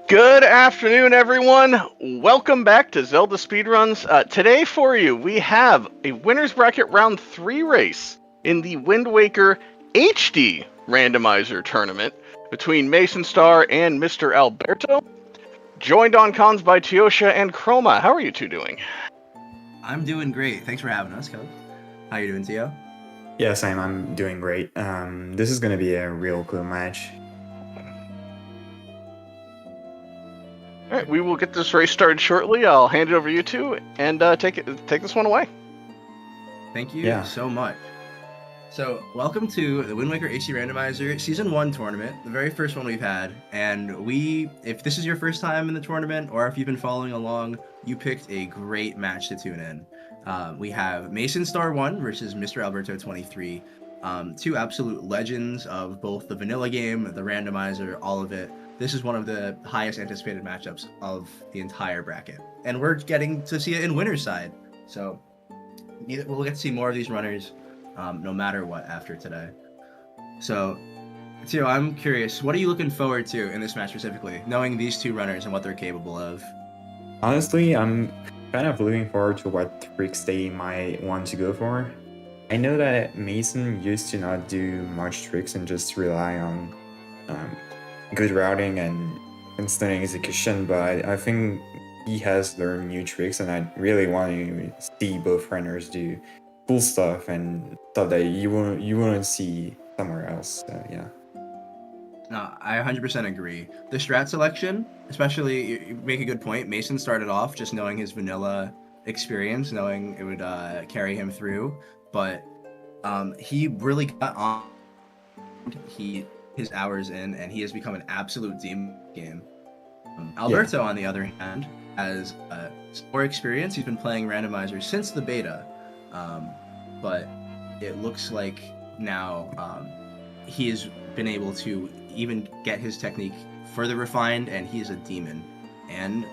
Good afternoon, everyone. Welcome back to Zelda Speedruns. Today for you, we have a winner's bracket round 3 race in the Wind Waker HD Randomizer Tournament between MasonStar and Mr. Alberto, joined on cons by Teosha and Chroma. How are you two doing? I'm doing great. Thanks for having us, Coach. How you doing, Tio? Yes, I'm doing great. This is gonna be a real cool match. All right, we will get this race started shortly. I'll hand it over to you two and take this one away. Thank you so much. So, welcome to the Wind Waker HD Randomizer Season 1 tournament, the very first one we've had. And if this is your first time in the tournament, or if you've been following along, you picked a great match to tune in. We have masonstar1 versus mralberto23, two absolute legends of both the vanilla game, the randomizer, all of it. This is one of the highest anticipated matchups of the entire bracket. And we're getting to see it in winner's side. So, we'll get to see more of these runners. No matter what after today. So, Tio, I'm curious, what are you looking forward to in this match specifically, knowing these two runners and what they're capable of? Honestly, I'm kind of looking forward to what tricks they might want to go for. I know that Mason used to not do much tricks and just rely on good routing and instant execution, but I think he has learned new tricks, and I really want to see both runners do cool stuff and stuff that you wouldn't see somewhere else. So yeah. No, I 100% agree. The strat selection, especially, you make a good point. Mason started off just knowing his vanilla experience, knowing it would carry him through, but he really got on his hours in, and he has become an absolute demon game. Alberto, on the other hand, has more experience. He's been playing randomizer since the beta. But it looks like now he has been able to even get his technique further refined, and he is a demon. And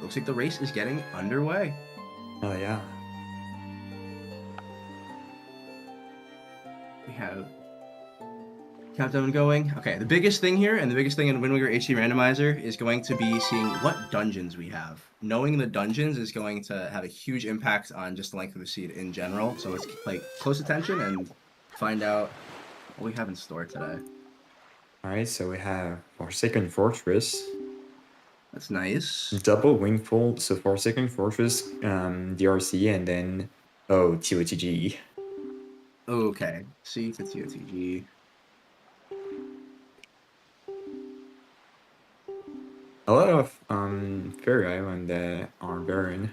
looks like the race is getting underway. Oh yeah. We have countdown going. Okay, the biggest thing here, and the biggest thing in Wind Waker HD Randomizer, is going to be seeing what dungeons we have. Knowing the dungeons is going to have a huge impact on just the length of the seed in general. So let's play close attention and find out what we have in store today. Alright, so we have Forsaken Fortress. That's nice. Double Wingfold, so Forsaken Fortress, DRC, and then TWTG. Okay, C to TOTG. A lot of Fairy Island that are barren.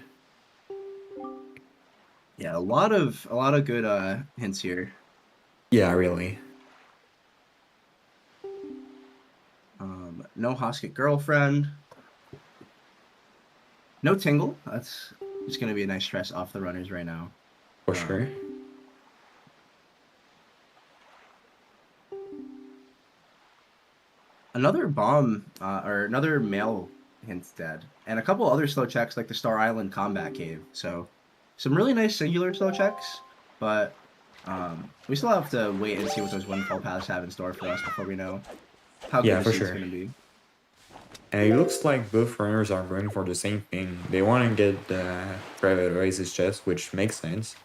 Yeah, a lot of good hints here. Yeah, really. No Hosket Girlfriend. No Tingle. That's just gonna be a nice stress off the runners right now. For sure. Another bomb or another male hint's dead, and a couple other slow checks like the Star Island Combat Cave. So some really nice singular slow checks, but we still have to wait and see what those windfall paths have in store for us before we know how good this is going to be. And it looks like both runners are going for the same thing. They want to get the Private Oasis chest, which makes sense.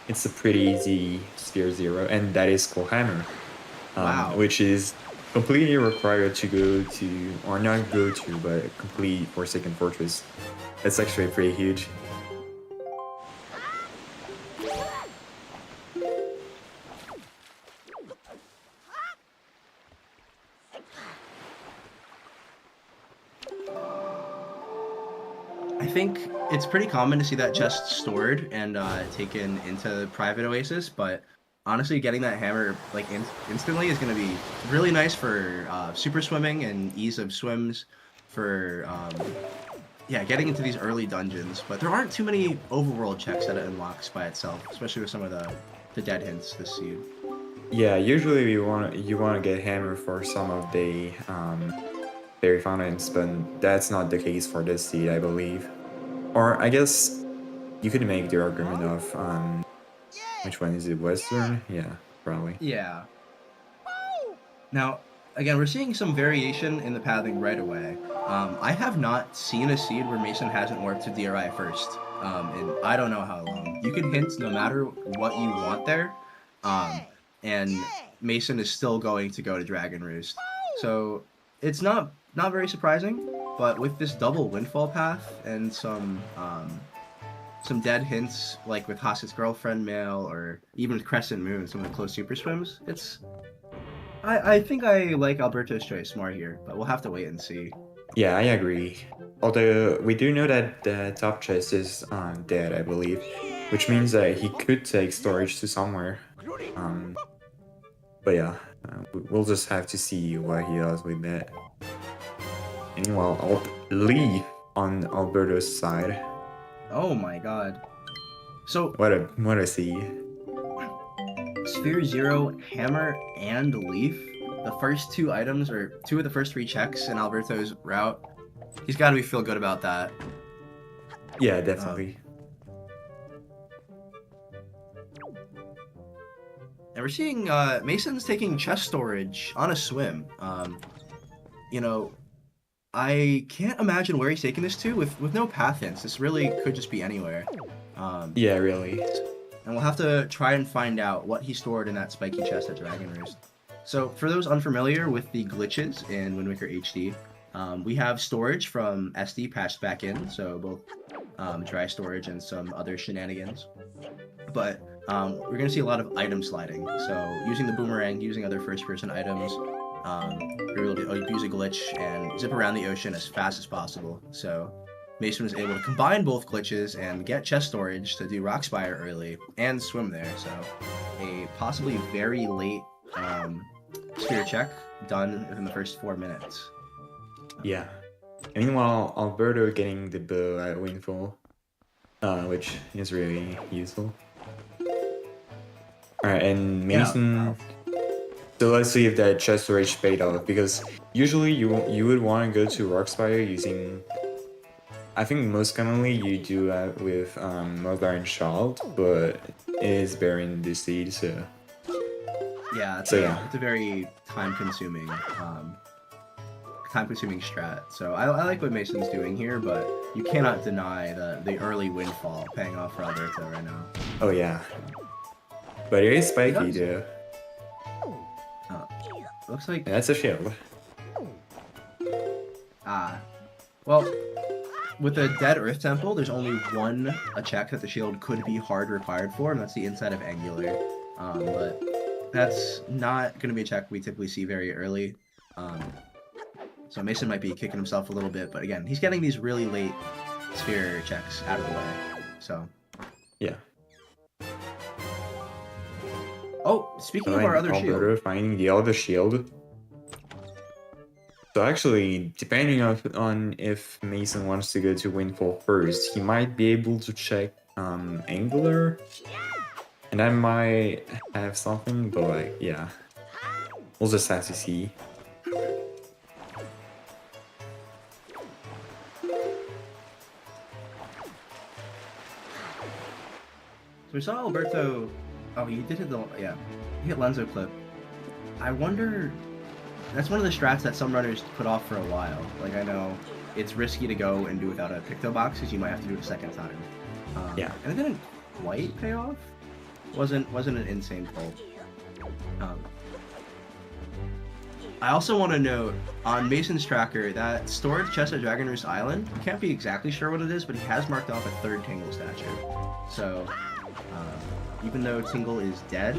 It's a pretty easy Sphere 0, and that is Skull Hammer. Wow. Which is completely required to go to, or not go to, but complete Forsaken Fortress. That's actually pretty huge. I think it's pretty common to see that chest stored and taken into Private Oasis, but honestly, getting that hammer like instantly is going to be really nice for super swimming and ease of swims for getting into these early dungeons. But there aren't too many overworld checks that it unlocks by itself, especially with some of the dead hints this seed. Yeah, usually you want to get hammer for some of the fairy fountains, but that's not the case for this seed, I believe. Or I guess you could make the argument of which one is it? Western? Yeah, probably. Yeah. Now, again, we're seeing some variation in the pathing right away. I have not seen a seed where Mason hasn't warped to DRI first in I don't know how long. You can hint no matter what you want there, and Mason is still going to go to Dragon Roost. So it's not very surprising, but with this double windfall path and some dead hints like with Hasket's girlfriend mail or even with Crescent Moon, some of the close super swims, I think I like Alberto's choice more here, but we'll have to wait and see. Yeah, I agree. Although we do know that the top chest is dead, I believe, which means that he could take storage to somewhere. But yeah, we'll just have to see what he does with that. Meanwhile, I'll leave on Alberto's side. Oh my god. So What a see. Sphere 0, Hammer, and Leaf. The first two items, or two of the first three checks in Alberto's route. He's got to feel good about that. Yeah, definitely. And we're seeing Mason's taking chest storage on a swim. You know, I can't imagine where he's taking this to with no path hints. This really could just be anywhere. Yeah, really. And we'll have to try and find out what he stored in that spiky chest at Dragon Roost. So for those unfamiliar with the glitches in Wind Waker HD, we have storage from SD patched back in, so both dry storage and some other shenanigans. But we're going to see a lot of item sliding. So using the boomerang, using other first-person items, you're able to use a glitch and zip around the ocean as fast as possible. So Mason was able to combine both glitches and get chest storage to do Rock Spire early and swim there. So a possibly very late sphere check done within the first 4 minutes. Yeah. And meanwhile, Alberto getting the bow at Windfall, which is really useful. Alright, and Mason... So let's see if that chest storage paid off, because usually you would want to go to Rockspire using... I think most commonly you do that with Mother and Child, but it is bearing the seed, so... Yeah, it's a very time-consuming strat. So I like what Mason's doing here, but you cannot deny the early windfall paying off for Alberto right now. Oh yeah. But it is spiky, though. Looks like... That's a shield. Well, with the Dead Earth Temple, there's only a check that the shield could be hard required for, and that's the inside of Angular. But that's not going to be a check we typically see very early. So Mason might be kicking himself a little bit, but again, he's getting these really late sphere checks out of the way. So... Yeah. Oh, speaking of our other shield. Finding the other shield. So actually, depending on if Mason wants to go to Windfall first, he might be able to check Angular. And that might have something, but like, yeah. We'll just have to see. So we saw Alberto... Oh, he did hit he hit Lenzo Clip. I wonder... That's one of the strats that some runners put off for a while. Like, I know it's risky to go and do without a Picto Box, because you might have to do it a second time. Yeah. And it didn't quite pay off. Wasn't an insane pull. I also want to note, on Mason's tracker, that storage chest at Dragon Roost Island, I can't be exactly sure what it is, but he has marked off a third Tingle statue. So... even though Tingle is dead,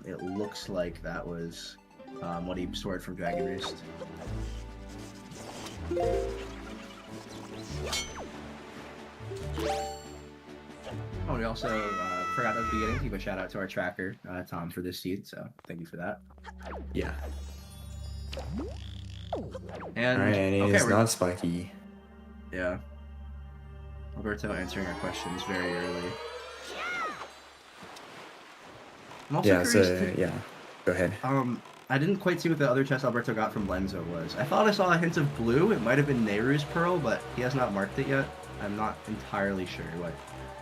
it looks like that was what he stored from Dragon Roost. Oh, we also forgot at the beginning to give a shout out to our tracker, Tom, for this seed, so thank you for that. Yeah. And, Alright, and it is not spiky. Yeah. Alberto answering our questions very early. I'm also yeah, go ahead. I didn't quite see what the other chest Alberto got from Lenzo was. I thought I saw a hint of blue. It might have been Nehru's Pearl, but he has not marked it yet. I'm not entirely sure what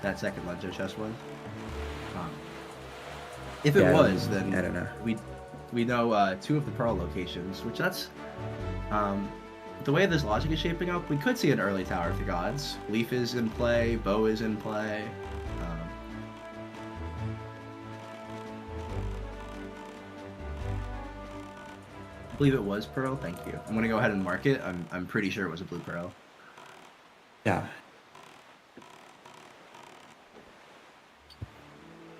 that second Lenzo chest was. If it was, then I don't know. we we know 2 of the Pearl locations, which that's... the way this logic is shaping up, we could see an early Tower of the Gods. Leaf is in play, Bow is in play. I believe it was Pearl, thank you. I'm gonna go ahead and mark it. I'm pretty sure it was a blue Pearl. Yeah.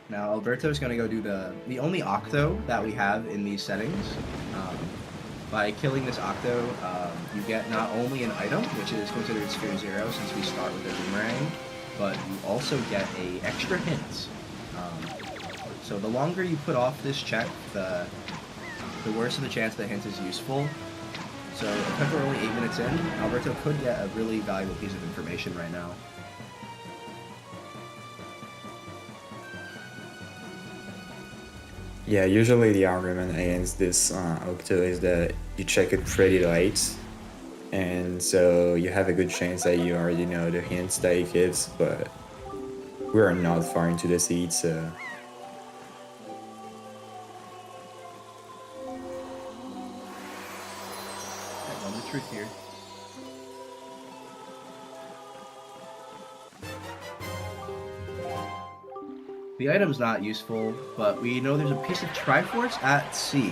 Now Alberto's gonna go do the only Octo that we have in these settings. By killing this Octo, you get not only an item, which is considered Sphere 0 since we start with a boomerang, but you also get a extra hint. So the longer you put off this check, the worse of the chance the hint is useful. So because we're only 8 minutes in, Alberto could get a really valuable piece of information right now. Yeah, usually the argument against this Octo is that you check it pretty late, and so you have a good chance that you already know the hints that it gives, but we're not far into the seed, so... The truth here. The item's not useful, but we know there's a piece of Triforce at sea,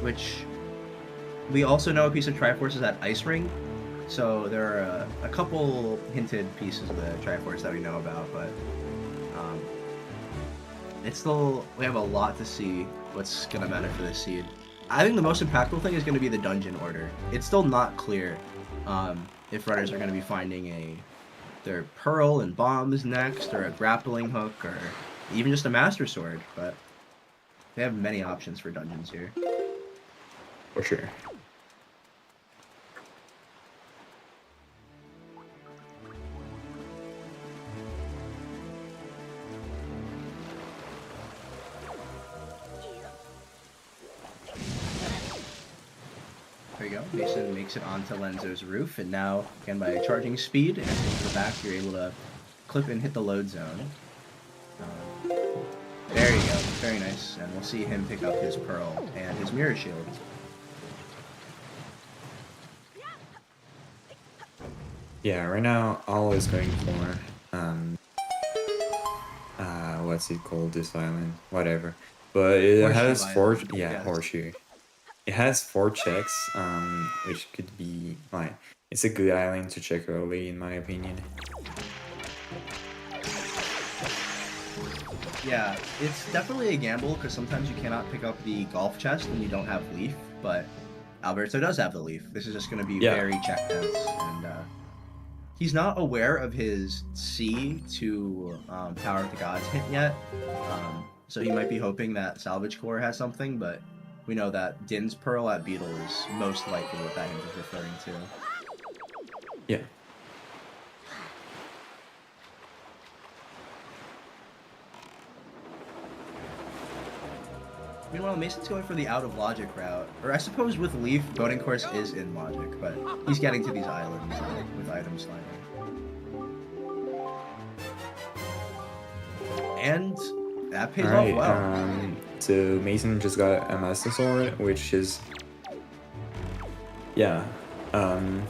which we also know a piece of Triforce is at Ice Ring, so there are a couple hinted pieces of the Triforce that we know about, but it's still, we have a lot to see what's gonna matter for this seed. I think the most impactful thing is gonna be the dungeon order. It's still not clear if runners are gonna be finding their Pearl and Bombs next, or a grappling hook, or even just a Master Sword, but they have many options for dungeons here. For sure. There you go. Mason makes it onto Lenzo's roof, and now, again, by charging speed and into the back, you're able to clip and hit the load zone. There you go. Very nice. And we'll see him pick up his Pearl and his Mirror Shield. Yeah, right now, all is going for, what's it called, this island? Whatever. But it Horseshoe has Island. 4, yeah, Yes. Horseshoe. It has 4 checks, which could be, like, it's a good island to check early, in my opinion. Yeah, it's definitely a gamble, because sometimes you cannot pick up the golf chest and you don't have Leaf, but Alberto does have the Leaf. This is just going to be very check dense, and he's not aware of his C to Tower of the Gods hint yet, so he might be hoping that Salvage Core has something, but we know that Din's Pearl at Beetle is most likely what that hint is referring to. Yeah. Meanwhile, Mason's going for the out of logic route, or I suppose with Leaf, Boating Course is in logic, but he's getting to these islands with item sliding. And that pays off well. So Mason just got a Master Sword, which is... Yeah. And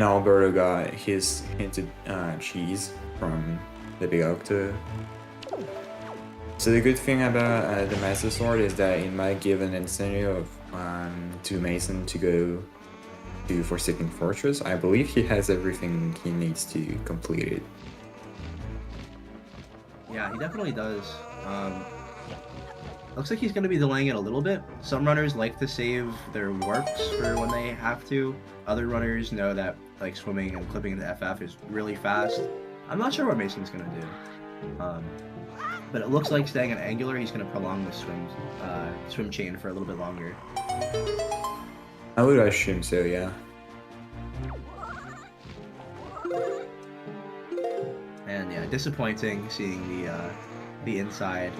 Alberto got his hinted cheese from the Big Octo. So the good thing about the Master Sword is that it might give an incentive to Mason to go to Forsaken Fortress. I believe he has everything he needs to complete it. Yeah, he definitely does. Looks like he's going to be delaying it a little bit. Some runners like to save their warps for when they have to. Other runners know that like swimming and clipping into FF is really fast. I'm not sure what Mason's going to do. But it looks like staying at Angular, he's going to prolong the swim chain for a little bit longer. I would assume so, yeah. And yeah, disappointing seeing the inside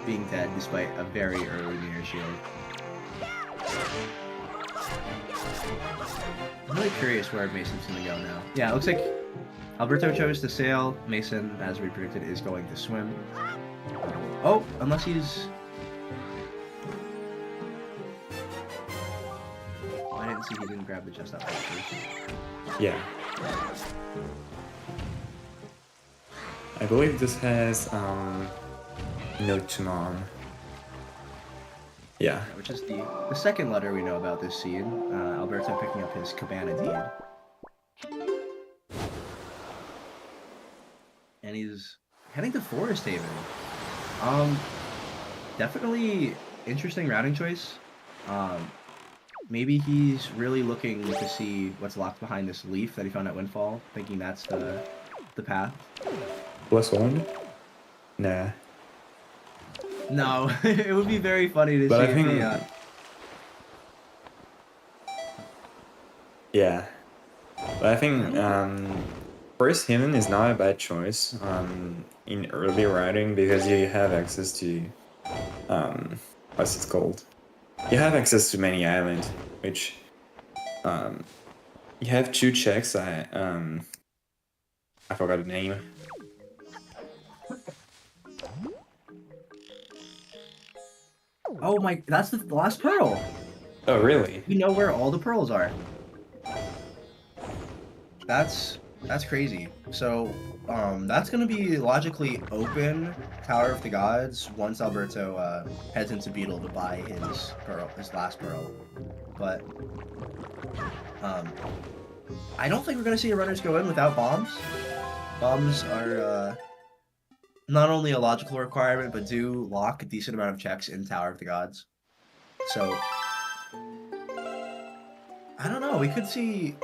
being dead despite a very early Mirror Shield. I'm really curious where Mason's gonna go now. Yeah, it looks like Alberto chose to sail. Mason, as we predicted, is going to swim. Oh, unless he's... I didn't see he didn't grab the chest up first. Yeah. I believe this has note to mom. Yeah. Which is the second letter we know about this scene. Alberto picking up his cabana deed. And he's heading to Forest Haven. Definitely interesting routing choice. Maybe he's really looking to see what's locked behind this leaf that he found at Windfall, thinking that's the path. +1? Nah. No, it would be very funny to But see I think... if Yeah. But I think Forest Haven is not a bad choice in early routing because you have access to what's it called? You have access to many islands, which you have 2 checks. I forgot the name. Oh my, that's the last pearl. Oh really? We know where all the pearls are. That's crazy. So, that's gonna be logically open Tower of the Gods once Alberto heads into Beetle to buy his pearl, his last pearl. But, I don't think we're gonna see runners go in without bombs. Bombs are not only a logical requirement, but do lock a decent amount of checks in Tower of the Gods. So, I don't know. We could see.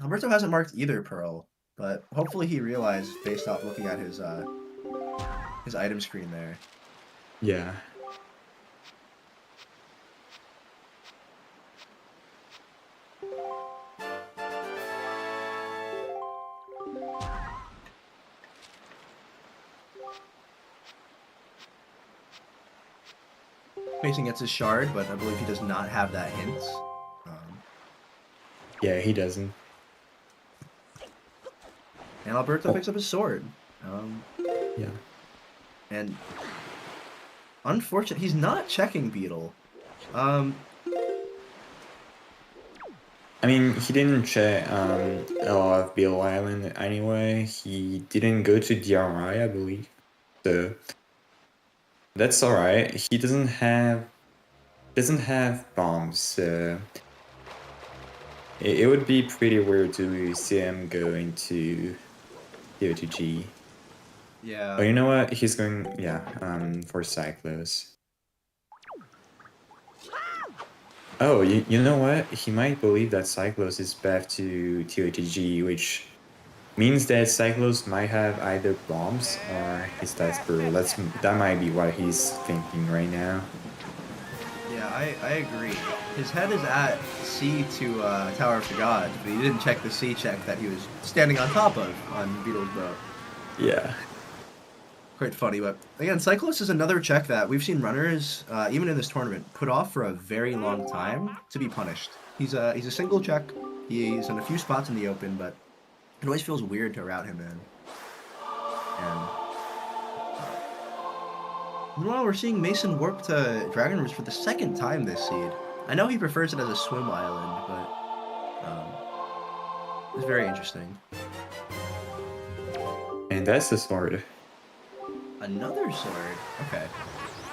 Alberto hasn't marked either pearl, but hopefully he realized based off looking at his item screen there. Yeah. Mason gets his shard, but I believe he does not have that hint. Yeah, he doesn't. And Alberto picks up his sword. Yeah. And unfortunate, he's not checking Beetle. I mean, he didn't check a lot of Beetle Island anyway. He didn't go to DRI, I believe. So that's alright. He doesn't have bombs, so it would be pretty weird to see him go into TWG. Yeah. But you know what? He's going, yeah, for Cyclos. Oh, you know what? He might believe that Cyclos is path to TWG, which means that Cyclos might have either bombs or his dice pearl. That might be what he's thinking right now. Yeah, I agree. His head is at C to Tower of the Gods, but he didn't check the C check that he was standing on top of on Beetle's boat. Yeah. Quite funny, but again, Cyclos is another check that we've seen runners, even in this tournament, put off for a very long time to be punished. He's a single check. He's in a few spots in the open, but it always feels weird to route him in. And meanwhile, we're seeing Mason warp to Dragon Rivers for the second time this seed. I know he prefers it as a swim island, but it's very interesting. And that's the sword. Another sword? Okay.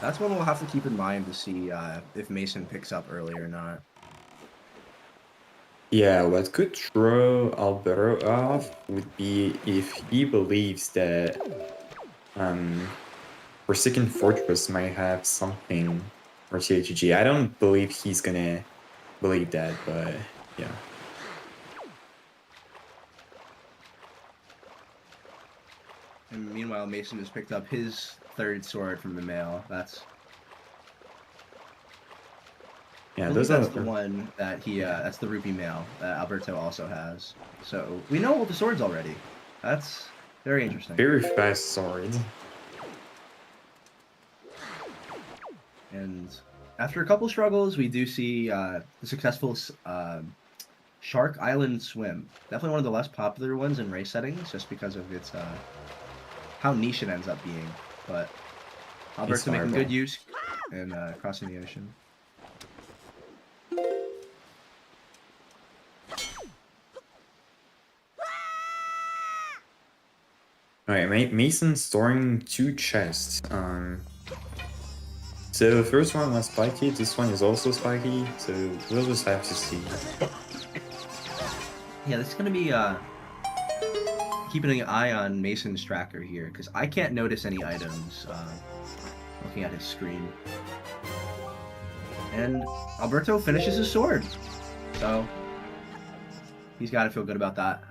That's one we'll have to keep in mind to see if Mason picks up early or not. Yeah, what could throw Alberto off would be if he believes that Forsaken Fortress might have something for THG. I don't believe he's gonna believe that, but yeah. And meanwhile, Mason has picked up his third sword from the mail. That's that's the one that he that's the rupee mail that Alberto also has. So we know all the swords already. That's very interesting. Very fast swords. And after a couple struggles, we do see the successful Shark Island Swim. Definitely one of the less popular ones in race settings, just because of its how niche it ends up being. But Alberto making good use in crossing the ocean. Alright, Mason storing 2 chests. So the first one was spiky, this one is also spiky, so we'll just have to see. Yeah, this is gonna be keeping an eye on Mason's tracker here, because I can't notice any items looking at his screen. And Alberto finishes his sword, so he's got to feel good about that.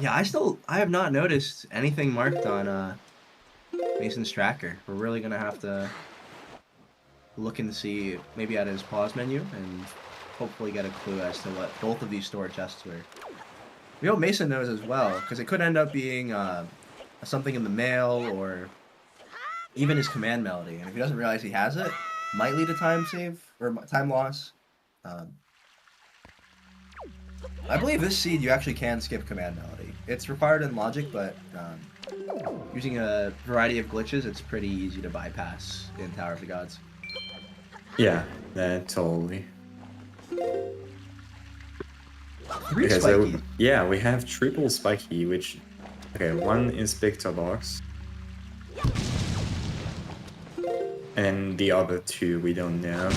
Yeah, I have not noticed anything marked on Mason's tracker. We're really gonna have to look and see maybe at his pause menu and hopefully get a clue as to what both of these stored chests were. We hope Mason knows as well, because it could end up being something in the mail or even his command melody. And if he doesn't realize he has it, might lead to time save or time loss. I believe this seed you actually can skip command melody. It's required in logic, but using a variety of glitches, it's pretty easy to bypass in Tower of the Gods. Yeah, totally. Three spiky. So, yeah, we have triple spiky, which... Okay, one is Pictobox. And the other two we don't know.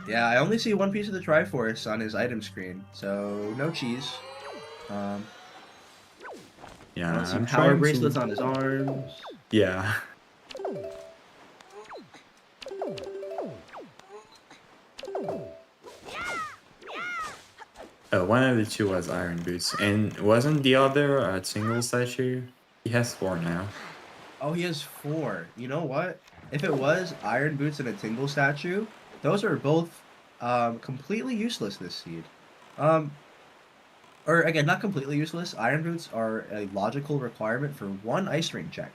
Yeah, I only see one piece of the Triforce on his item screen, so no cheese. Yeah, I don't see power bracelets on his arms. Yeah. Oh, one of the two was Iron Boots, and wasn't the other a single statue? He has 4 now. Oh, he has 4. You know what? If it was Iron Boots and a Tingle statue, those are both completely useless this seed. Or again, not completely useless. Iron Boots are a logical requirement for 1 Ice Ring check.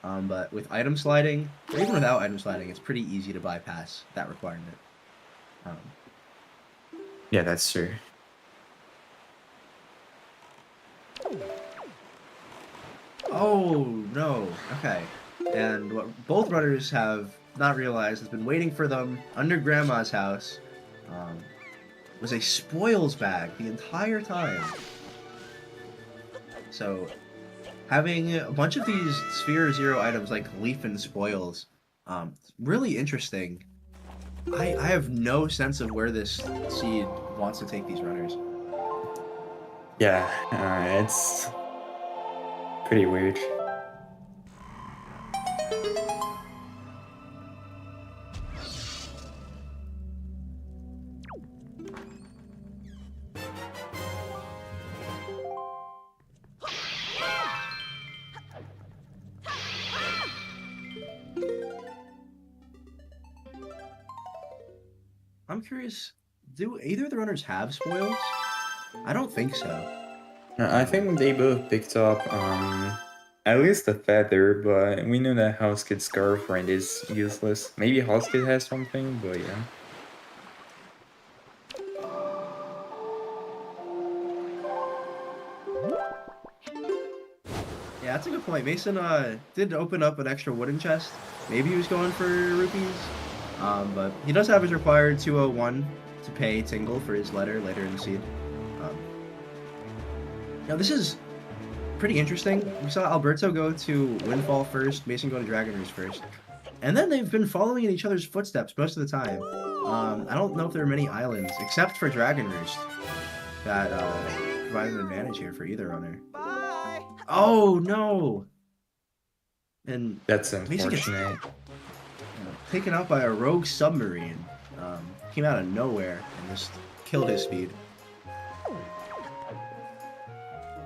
But with item sliding, or even without item sliding, it's pretty easy to bypass that requirement. Yeah, that's true. Oh, no. Okay. And what both runners have not realized has been waiting for them under Grandma's house was a spoils bag the entire time. So, having a bunch of these Sphere Zero items like Leaf and Spoils, really interesting. I have no sense of where this seed wants to take these runners. Yeah, it's pretty weird. I'm curious, do either of the runners have spoils? I don't think so. I think they both picked up at least a feather, but we know that House Kid's girlfriend is useless. Maybe House Kid has something, but yeah. Yeah, that's a good point. Mason did open up an extra wooden chest. Maybe he was going for rupees. But he does have his required 201 to pay Tingle for his letter later in the seed. Now this is pretty interesting. We saw Alberto go to Windfall first, Mason go to Dragon Roost first. And then they've been following in each other's footsteps most of the time. I don't know if there are many islands, except for Dragon Roost, that provide an advantage here for either runner. Bye. Oh, no! And that's unfortunate. Taken out by a rogue submarine. Came out of nowhere and just killed his speed.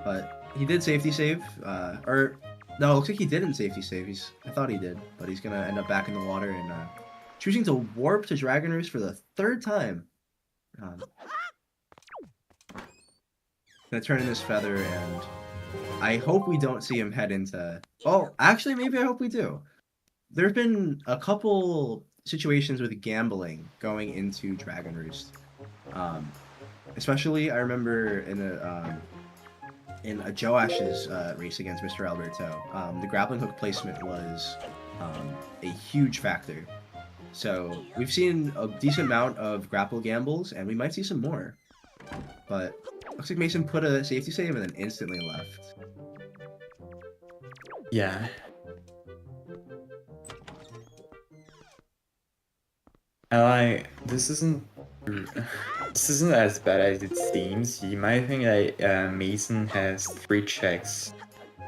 But he did safety save. Or no, it looks like he didn't safety save. I thought he did, but he's gonna end up back in the water and choosing to warp to Dragon Roost for the 3rd time. gonna turn in this feather, and I hope we don't see him head into... Oh, actually, maybe I hope we do. There's been a couple situations with gambling going into Dragon Roost. Especially, I remember in a Joash's race against Mr. Alberto, the grappling hook placement was a huge factor. So we've seen a decent amount of grapple gambles, and we might see some more. But looks like Mason put a safety save and then instantly left. Yeah. This isn't as bad as it seems. You might think that Mason has 3 checks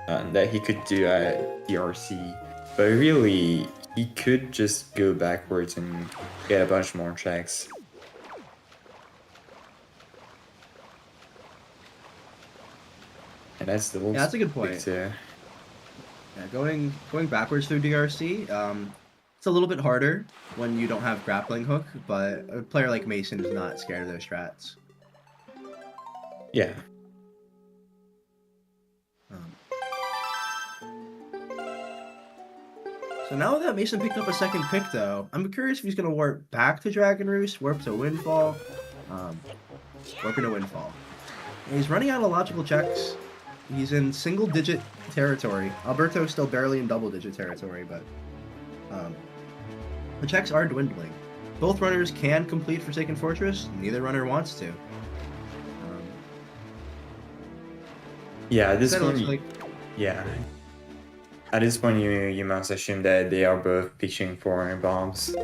that he could do at DRC, but really he could just go backwards and get a bunch more checks. And that's the that's a good point. Yeah, going backwards through DRC, it's a little bit harder when you don't have grappling hook, but a player like Mason is not scared of those strats. Yeah. So now that Mason picked up a second pick, though, I'm curious if he's going to warp back to Dragon Roost, warp to Windfall, warp into Windfall. And he's running out of logical checks. He's in single-digit territory. Alberto's still barely in double-digit territory, but the checks are dwindling. Both runners can complete Forsaken Fortress. Neither runner wants to. Yeah, at this point, at this point, you must assume that they are both pitching for bombs,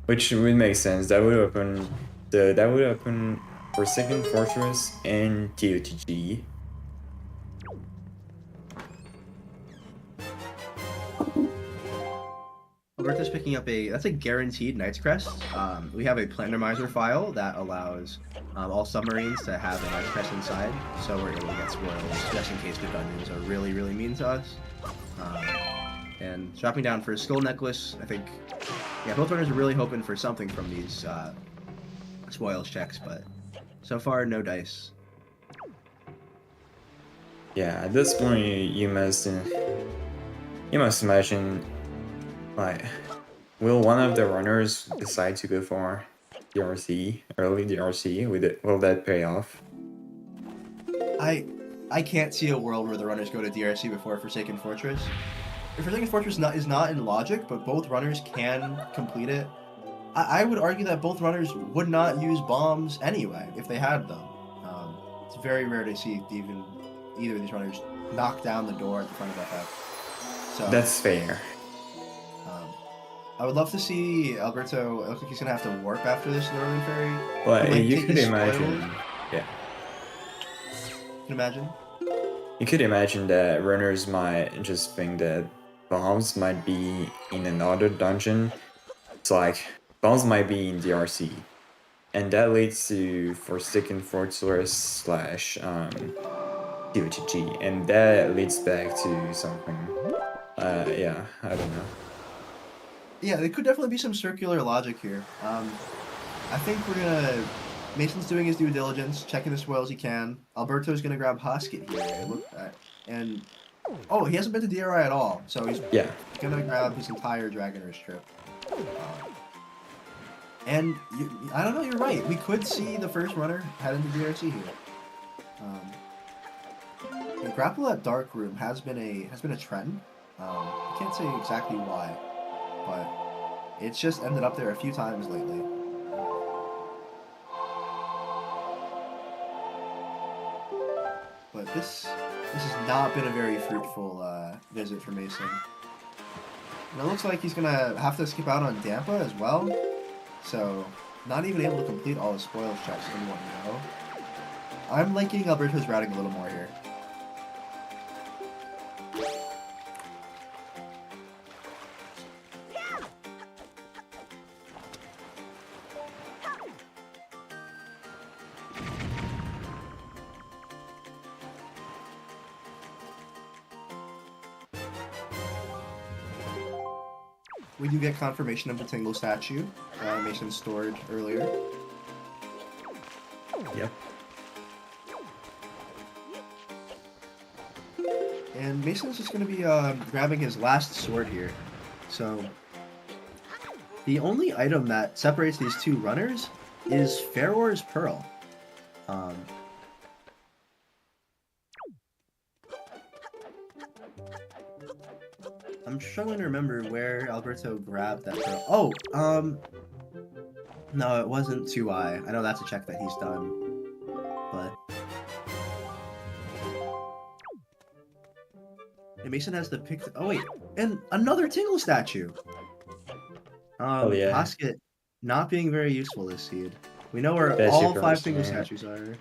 which would make sense. That would open Forsaken Fortress and TWWHD. Alberto's picking up that's a guaranteed Knight's Crest. We have a Randomizer file that allows all submarines to have a Knight's Crest inside, so we're able to get spoils just in case the dungeons are really, really mean to us. And dropping down for a Skull Necklace, I think, yeah, both runners are really hoping for something from these spoils checks, but so far, no dice. Yeah, at this point, you must imagine, like, will one of the runners decide to go for DRC, early DRC? Will that pay off? I can't see a world where the runners go to DRC before Forsaken Fortress. If Forsaken Fortress is not in logic, but both runners can complete it, I would argue that both runners would not use bombs anyway if they had them. It's very rare to see even either of these runners knock down the door at the front of FF. So that's fair. I would love to see Alberto. It looks like he's gonna have to warp after this Northern Ferry. Well, you could imagine. Yeah. You can imagine. You could imagine that runners might just think that bombs might be in another dungeon. It's like bombs might be in DRC, and that leads to Forsaken Fortress / TWWHD, and that leads back to something. Yeah, I don't know. Yeah, there could definitely be some circular logic here. I think Mason's doing his due diligence, checking the spoils he can. Alberto's gonna grab Husket here, and oh, he hasn't been to DRI at all, so he's gonna grab his entire Dragon Roost trip. And I don't know, you're right. We could see the first runner head into DRC here. The grapple at Dark Room has been a trend. I can't say exactly why, but it's just ended up there a few times lately. But this has not been a very fruitful visit for Mason. And it looks like he's gonna have to skip out on Dampa as well, so not even able to complete all his spoils checks in one go. I'm liking Alberto's routing a little more here. We do get confirmation of the Tingle statue Mason stored earlier. Yep. And Mason's just going to be grabbing his last sword here. So the only item that separates these two runners is Feror's Pearl. I'm struggling to remember where Alberto grabbed that pearl. Oh, no, it wasn't 2i. I know that's a check that he's done, but... And Mason has the pick... Oh, wait, and another Tingle statue! Oh, yeah. Hosket not being very useful this seed. We know where Best all you 5 Tingle yeah. statues are.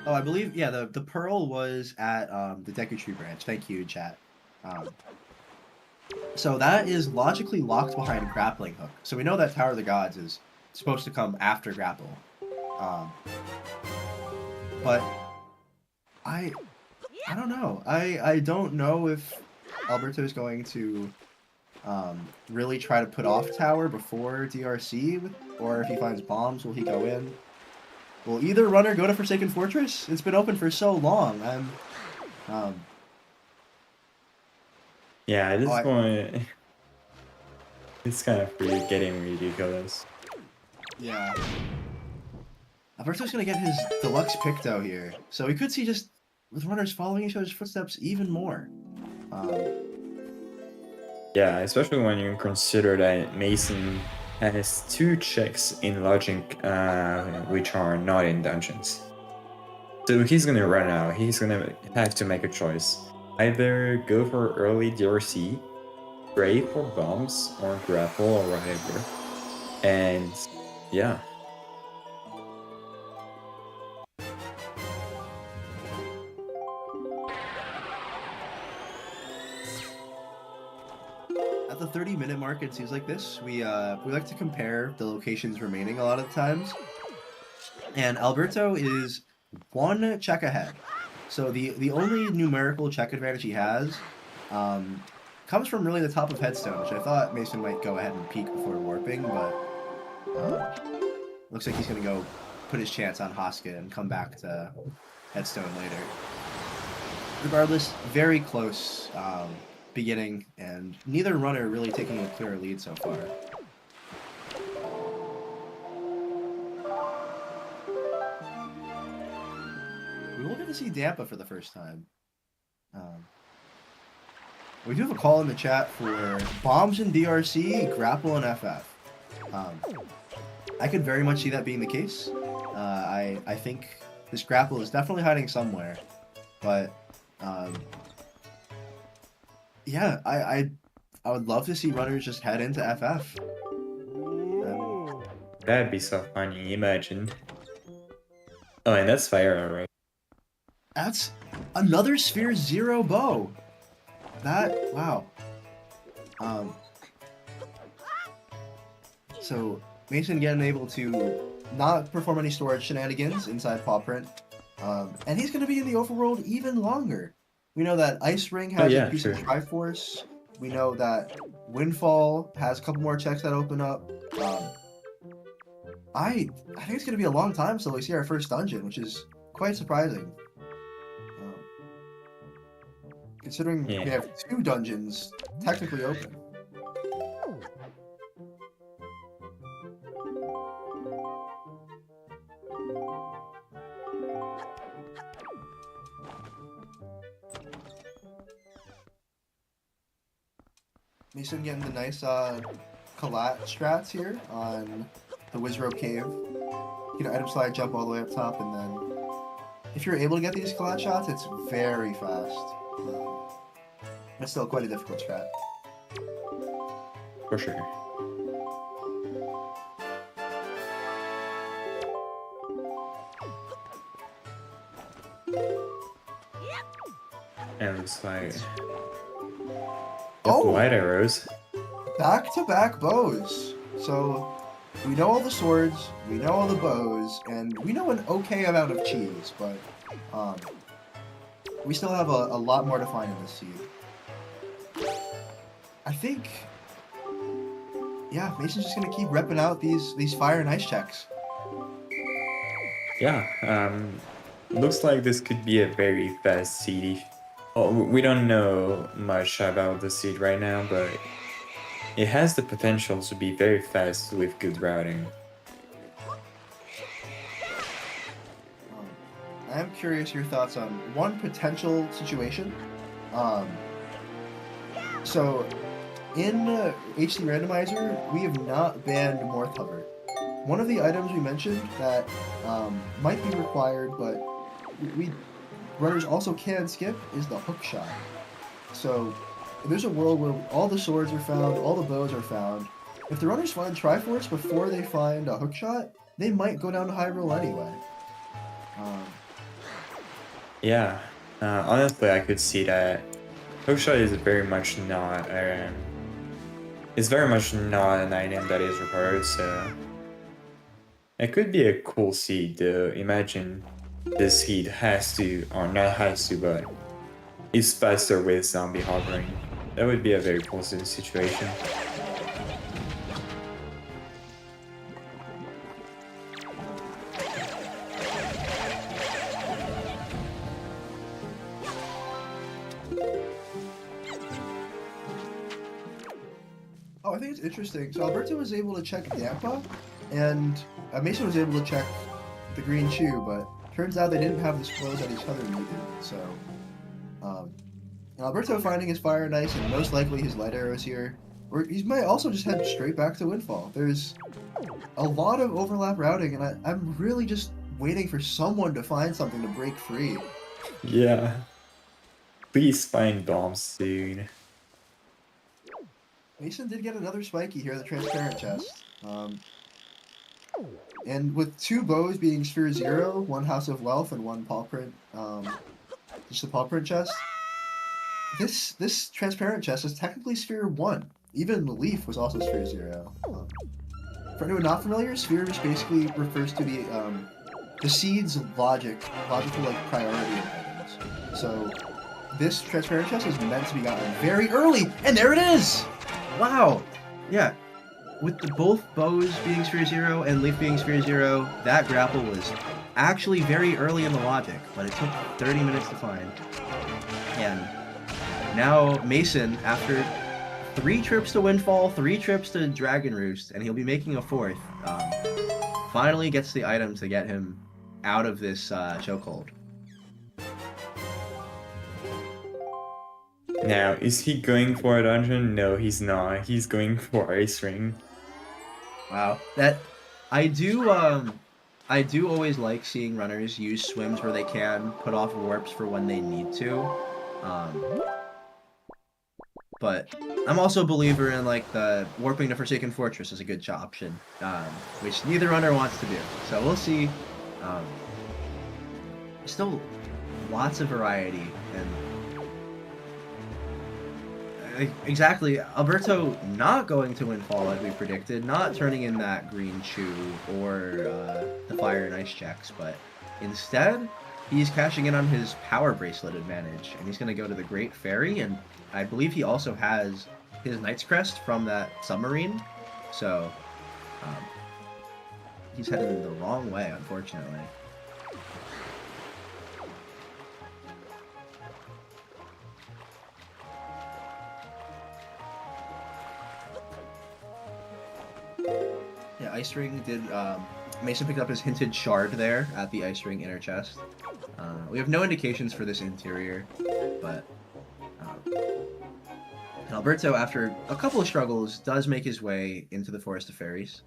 Oh, I believe, yeah, the pearl was at the Deku Tree branch. Thank you, chat. So that is logically locked behind grappling hook. So we know that Tower of the Gods is supposed to come after grapple. But I don't know. I don't know if Alberto is going to really try to put off tower before DRC, or if he finds bombs, will he go in? Will either runner go to Forsaken Fortress? It's been open for so long. Yeah, at this point, it's kind of getting ridiculous. Yeah. Alberto's gonna get his deluxe Picto here, so we could see just with runners following each other's footsteps even more. Yeah, especially when you consider that Mason has 2 checks in logic, which are not in dungeons. So he's gonna run out. He's gonna have to make a choice. Either go for early DRC, pray for bombs, or grapple, or whatever. And yeah. At the 30-minute mark, it seems like this. We like to compare the locations remaining a lot of the times. And Alberto is 1 check ahead. So the only numerical check advantage he has comes from really the top of Headstone, which I thought Mason might go ahead and peek before warping, but looks like he's going to go put his chance on Hosket and come back to Headstone later. Regardless, very close beginning, and neither runner really taking a clear lead so far. We will get to see Dampa for the first time. We do have a call in the chat for bombs in DRC, grapple and FF. I could very much see that being the case. I think this grapple is definitely hiding somewhere, but yeah, I would love to see runners just head into FF. That'd be so funny, imagine. Oh, and that's fire arrow. That's another Sphere 0 bow. Wow. So Mason getting able to not perform any storage shenanigans inside Paw Print. And he's going to be in the overworld even longer. We know that Ice Ring has a piece of Triforce. We know that Windfall has a couple more checks that open up. I think it's going to be a long time till we see our first dungeon, which is quite surprising. Considering we have 2 dungeons technically open. Mason getting the nice collat strats here on the Wizrobe Cave. You know, item slide, jump all the way up top, and then if you're able to get these collat shots, it's very fast. It's still quite a difficult strat. For sure. And it's like... Oh! White arrows. Back-to-back bows. So, we know all the swords, we know all the bows, and we know an okay amount of cheese, but we still have a lot more to find in this seed. I think yeah, Mason's just gonna keep repping out these fire and ice checks. Yeah, looks like this could be a very fast seed. Oh, we don't know much about the seed right now, but it has the potential to be very fast with good routing. I am curious your thoughts on one potential situation. So, in HD Randomizer, we have not banned Morph Hover. One of the items we mentioned that might be required, but runners also can skip, is the hook shot. So, there's a world where all the swords are found, all the bows are found. If the runners find Triforce before they find a hook shot, they might go down to high roll anyway. Yeah, honestly, I could see that. Hookshot is very much not it's very much not an item that is required, so it could be a cool seed though. Imagine this seed has to, or not has to, but is faster with zombie hovering. That would be a very cool situation. Oh, I think it's interesting. So Alberto was able to check Dampa, and Mason was able to check the Green Chew, but turns out they didn't have the spoils that each other needed. So, and Alberto finding his fire and ice, and most likely his light arrows here, or he might also just head straight back to Windfall. There's a lot of overlap routing, and I'm really just waiting for someone to find something to break free. Yeah. Please find bombs soon. Mason did get another spiky here, the transparent chest. And with two bows being Sphere 0, one House of Wealth, and one paw print, just the paw print chest, this transparent chest is technically Sphere 1. Even Leaf was also Sphere 0. For anyone not familiar, Sphere just basically refers to the seed's logical like priority of items. So this transparent chest is meant to be gotten very early, and there it is! Wow! Yeah, with both bows being Sphere 0 and Leaf being Sphere 0, that grapple was actually very early in the logic, but it took 30 minutes to find. And now Mason, after 3 trips to Windfall, 3 trips to Dragon Roost, and he'll be making a 4th, finally gets the item to get him out of this chokehold. Now, is he going for a dungeon? No, he's not. He's going for Ice Ring. Wow. I do always like seeing runners use swims where they can put off warps for when they need to. But I'm also a believer in like the warping to Forsaken Fortress is a good option, which neither runner wants to do. So we'll see. Still lots of variety, and exactly, Alberto not going to Windfall like we predicted, not turning in that Green Chew or the Fire and Ice checks, but instead he's cashing in on his Power Bracelet advantage, and he's going to go to the Great Fairy, and I believe he also has his Knight's Crest from that submarine, so he's headed in the wrong way, unfortunately. Yeah, Ice Ring did, Mason picked up his hinted shard there at the Ice Ring inner chest. We have no indications for this interior, but Alberto, after a couple of struggles, does make his way into the Forest of Fairies.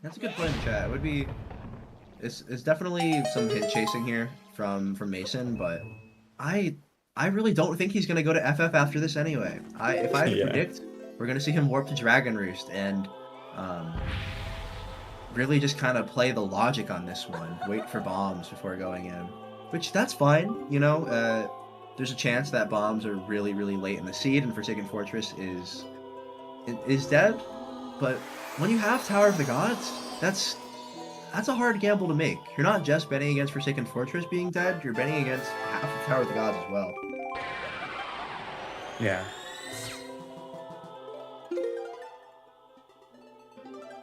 That's a good point in the chat. It would be... It's definitely some hit chasing here from Mason, but I really don't think he's going to go to FF after this anyway. If I had to predict, we're going to see him warp to Dragon Roost and really just kind of play the logic on this one. Wait for bombs before going in. Which, that's fine, you know. There's a chance that bombs are really, really late in the seed and Forsaken Fortress is dead. But when you have Tower of the Gods, that's that's a hard gamble to make. You're not just betting against Forsaken Fortress being dead, you're betting against half of Tower of the Gods as well. Yeah.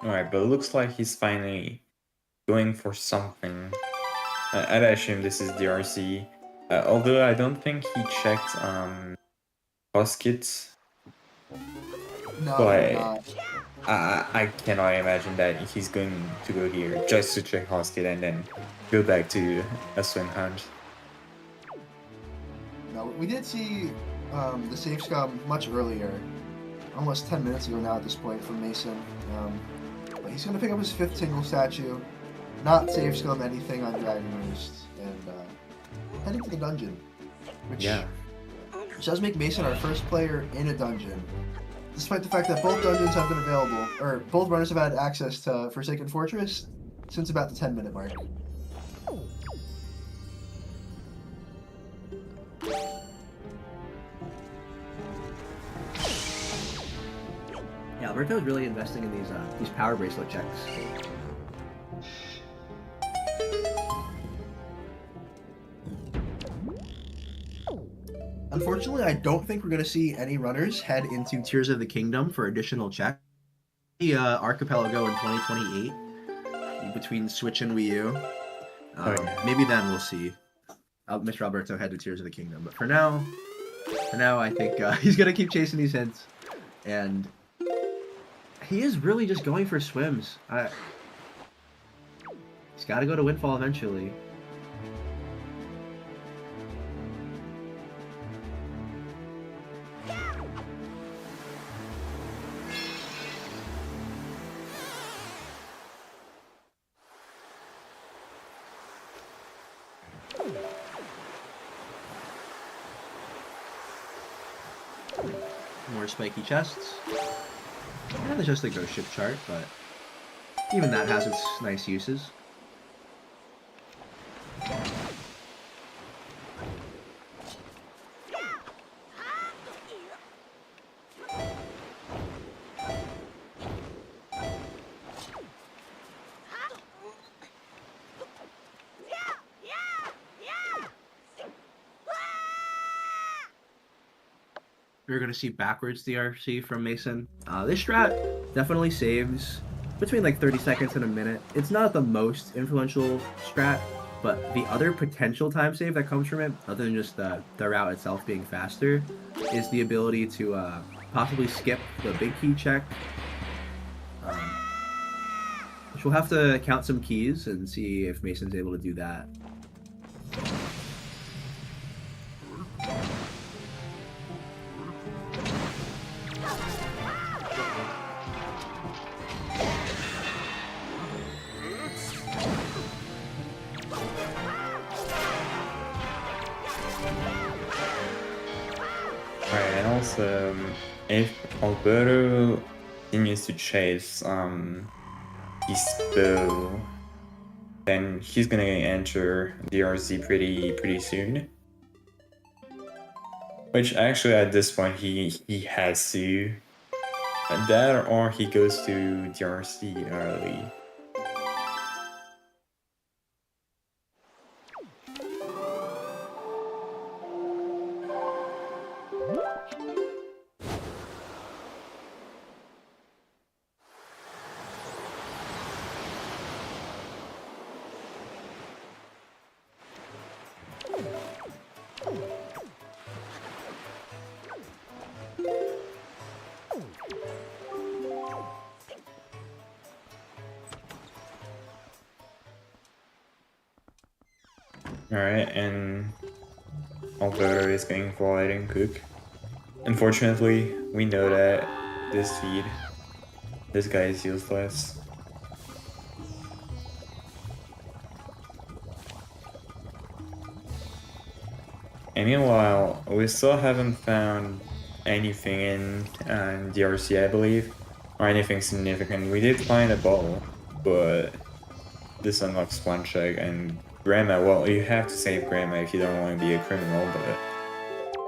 Alright, but it looks like he's finally going for something. I'd assume this is DRC. Although I don't think he checked host kits. No, but not. I cannot imagine that he's going to go here just to check host kit and then go back to a swim hunt. No, we did see the save scum much earlier, almost 10 minutes ago now at this point from Mason. But he's going to pick up his 5th tingle statue, not save scum anything on Dragon Roost, and head into the dungeon. Which does make Mason our first player in a dungeon. Despite the fact that both dungeons have been available, or both runners have had access to Forsaken Fortress since about the 10-minute mark. Yeah, Alberto is really investing in these power bracelet checks. Unfortunately, I don't think we're going to see any runners head into Tears of the Kingdom for additional checks. The Archipelago in 2028 between Switch and Wii U. Maybe then we'll see Mr. Alberto head to Tears of the Kingdom. But for now, I think he's going to keep chasing these hints. And he is really just going for swims. He's got to go to Windfall eventually. More spiky chests. And there's just a ghost ship chart, but even that has its nice uses. We're going to see backwards DRC from Mason. This strat definitely saves between like 30 seconds and a minute. It's not the most influential strat, but the other potential time save that comes from it, other than just the route itself being faster, is the ability to possibly skip the big key check. Which we'll have to count some keys and see if Mason's able to do that. If Alberto continues to chase his bow, then he's gonna enter DRC pretty soon. Which actually at this point he has to. That or he goes to DRC early. Alright, and Alberto is going for Light and Cook. Unfortunately, we know that this guy is useless. And meanwhile, we still haven't found anything in DRC, I believe, or anything significant. We did find a ball, but this unlocks one check, and Grandma, well, you have to save Grandma if you don't want to be a criminal, but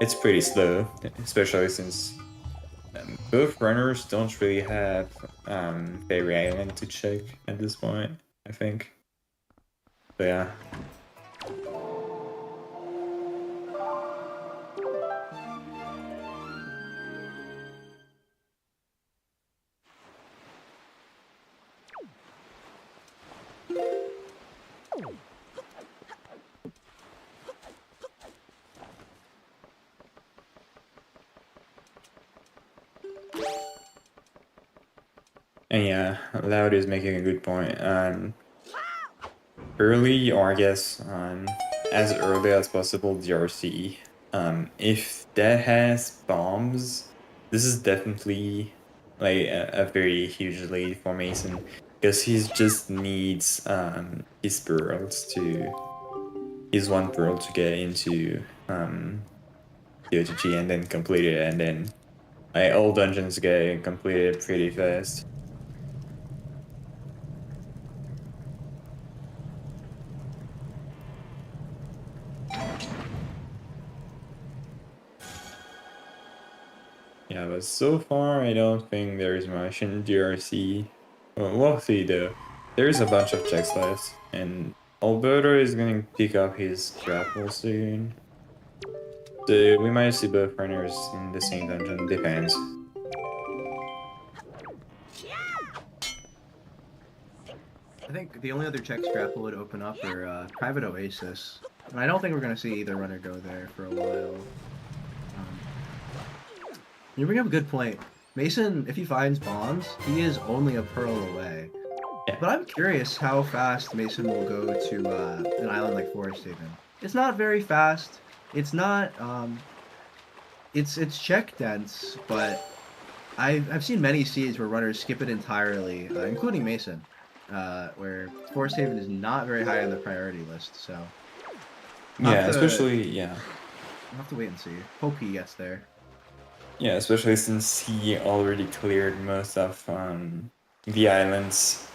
it's pretty slow, especially since both runners don't really have Fairy Island to check at this point. I think. So yeah. And yeah, Loud is making a good point. Early, or I guess as early as possible, DRC. If that has bombs, this is definitely like a very huge lead for Mason, because he just needs his his one pearl to get into TWG and then complete it, and then all dungeons get completed pretty fast. Yeah, but so far I don't think there's much in DRC. Well, we'll see though. There's a bunch of checks left, and Alberto is going to pick up his grapple soon. So we might see both runners in the same dungeon, depends. I think the only other checks grapple would open up are Private Oasis. And I don't think we're going to see either runner go there for a while. You bring up a good point. Mason, if he finds bombs, he is only a pearl away. Yeah. But I'm curious how fast Mason will go to an island like Forest Haven. It's not very fast. It's not, it's check dense, but I've seen many seeds where runners skip it entirely, including Mason, where Forest Haven is not very high on the priority list, so. Yeah, especially, yeah. We'll have to wait and see. Hope he gets there. Yeah, especially since he already cleared most of the islands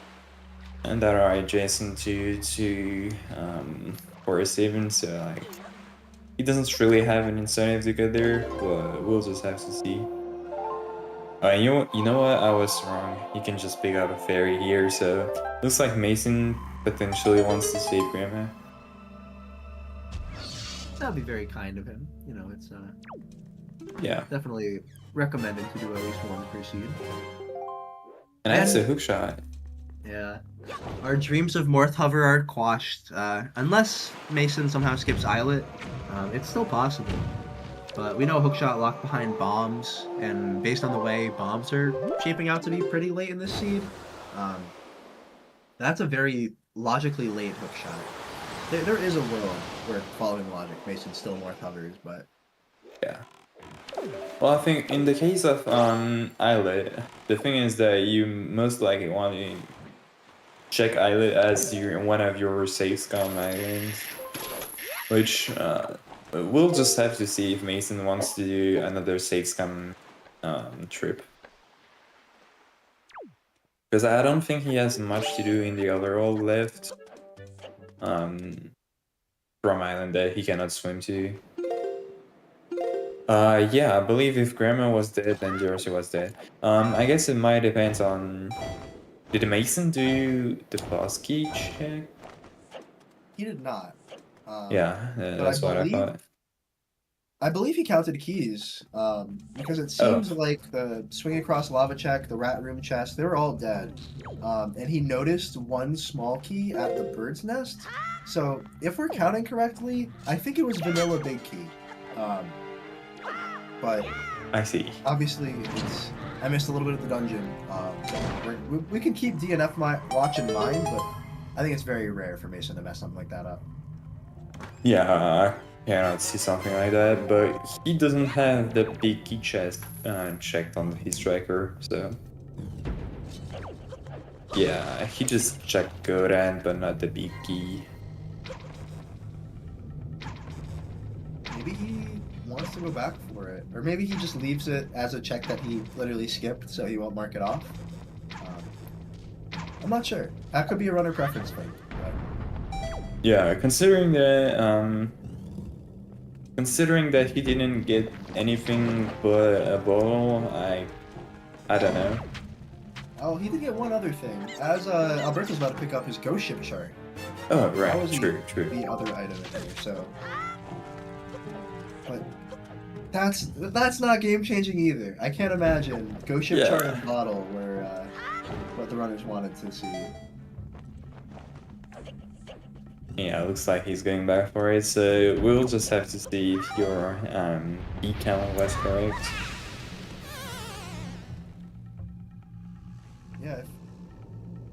and that are adjacent to Forest Haven, so like he doesn't really have an incentive to get there, but we'll just have to see. You know what? I was wrong. He can just pick up a fairy here, so looks like Mason potentially wants to save Grandma. That'd be very kind of him. You know, it's yeah, definitely recommended to do at least one per seed. And that's a hook shot. Yeah. Our dreams of Morth Hover are quashed. Unless Mason somehow skips Islet, it's still possible. But we know hookshot locked behind bombs, and based on the way bombs are shaping out to be pretty late in this seed, that's a very logically late hookshot. There is a world where, following logic, Mason still Morth Hovers, but... Yeah. Well, I think in the case of Islet, the thing is that you most likely want to check Islet as one of your safe scum islands, which we'll just have to see if Mason wants to do another safe scum trip. Because I don't think he has much to do in the other world left from island that he cannot swim to. Yeah, I believe if Grandma was dead, then Jersey was dead. I guess it might depend on... Did Mason do the boss key check? He did not. Yeah, that's what I thought. I believe he counted keys, because it seems like the swing across lava check, the rat room chest, they were all dead. And he noticed one small key at the bird's nest. So if we're counting correctly, I think it was vanilla big key. But I see. Obviously, I missed a little bit of the dungeon. We can keep DNF watch in mind, but I think it's very rare for Mason to mess something like that up. Yeah, I cannot see something like that, but he doesn't have the big key chest checked on his tracker, so... Yeah, he just checked Goran, but not the big key. Maybe he wants to go back for it. Or maybe he just leaves it as a check that he literally skipped, so he won't mark it off. I'm not sure. That could be a runner preference thing. But... Yeah, considering that he didn't get anything but a bottle, I don't know. Oh, he did get one other thing. As Alberto's about to pick up his ghost ship chart. Oh, That right. was True. the other item in here, so. But that's not game changing either. I can't imagine ghost ship chart and bottle were what the runners wanted to see. Yeah, looks like he's going back for it, so we'll just have to see if your decal was correct. Yeah,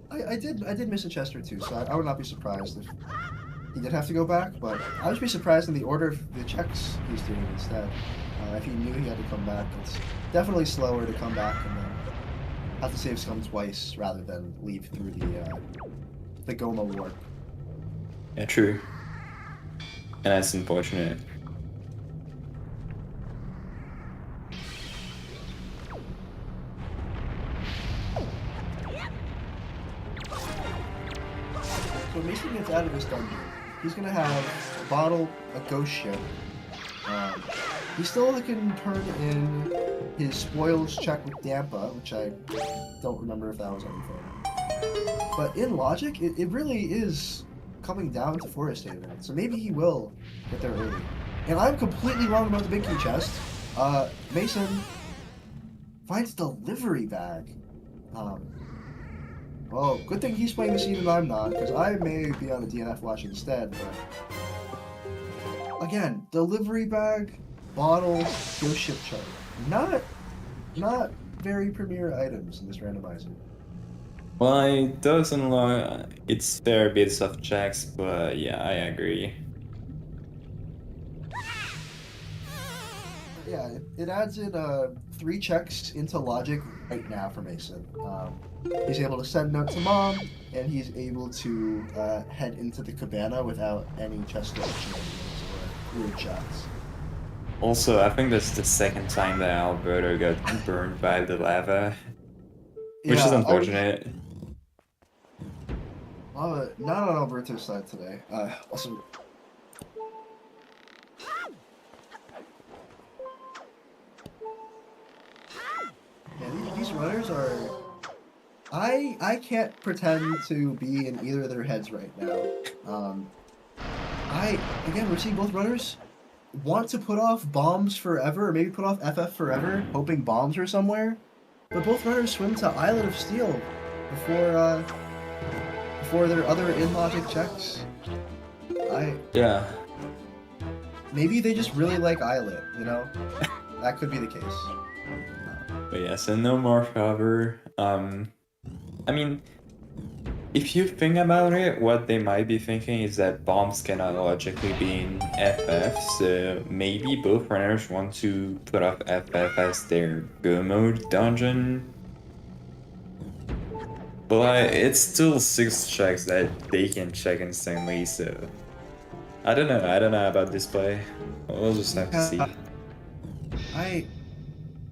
I did miss a chest or two, so I would not be surprised if he did have to go back, but I would be surprised in the order of the checks he's doing instead. If he knew he had to come back, it's definitely slower to come back and then have to save scum twice rather than leave through the Goma warp. Yeah, true. And that's unfortunate. So Mason gets out of this dungeon. He's gonna have a bottle, a ghost ship. He still can turn in his spoils check with Dampa, which I don't remember if that was anything. But in logic, it really is coming down to Forest Haven, so maybe he will get there early. And I'm completely wrong about the big key chest. Mason finds delivery bag. Well, good thing he's playing the scene and I'm not, because I may be on the DNF watch instead, but... Again, delivery bag, bottle, ghost ship chart. Not very premier items in this randomizer. Well, it does unlock its fair bits of checks, but yeah, I agree. Yeah, it adds in 3 checks into logic right now for Mason. He's able to send note to mom, and he's able to head into the cabana without any chest shenanigans or weird shots. Also, I think that's the second time that Alberto got burned by the lava, which is unfortunate. Not on Alberto's side today. Also, yeah, these runners are. I can't pretend to be in either of their heads right now. Again, we're seeing both runners want to put off bombs forever, or maybe put off FF forever, hoping bombs are somewhere. But both runners swim to Islet of Steel before their other in-logic checks. Yeah. Maybe they just really like Islet, you know? That could be the case. But yeah, so no more cover. I mean, if you think about it, what they might be thinking is that bombs cannot logically be in FF, so maybe both runners want to put off FF as their go mode dungeon. But it's still 6 checks that they can check instantly, so I don't know about this play. We'll just have to see. I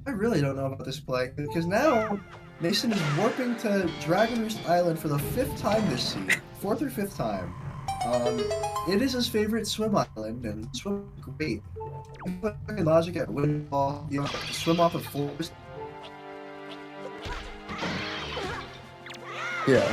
really don't know about this play, because now Mason is warping to Dragon Roost Island for the 5th time this season. 4th or 5th time. It is his favorite swim island, and swim great. Fucking logic at Windfall, you know, swim off of forest. Yeah.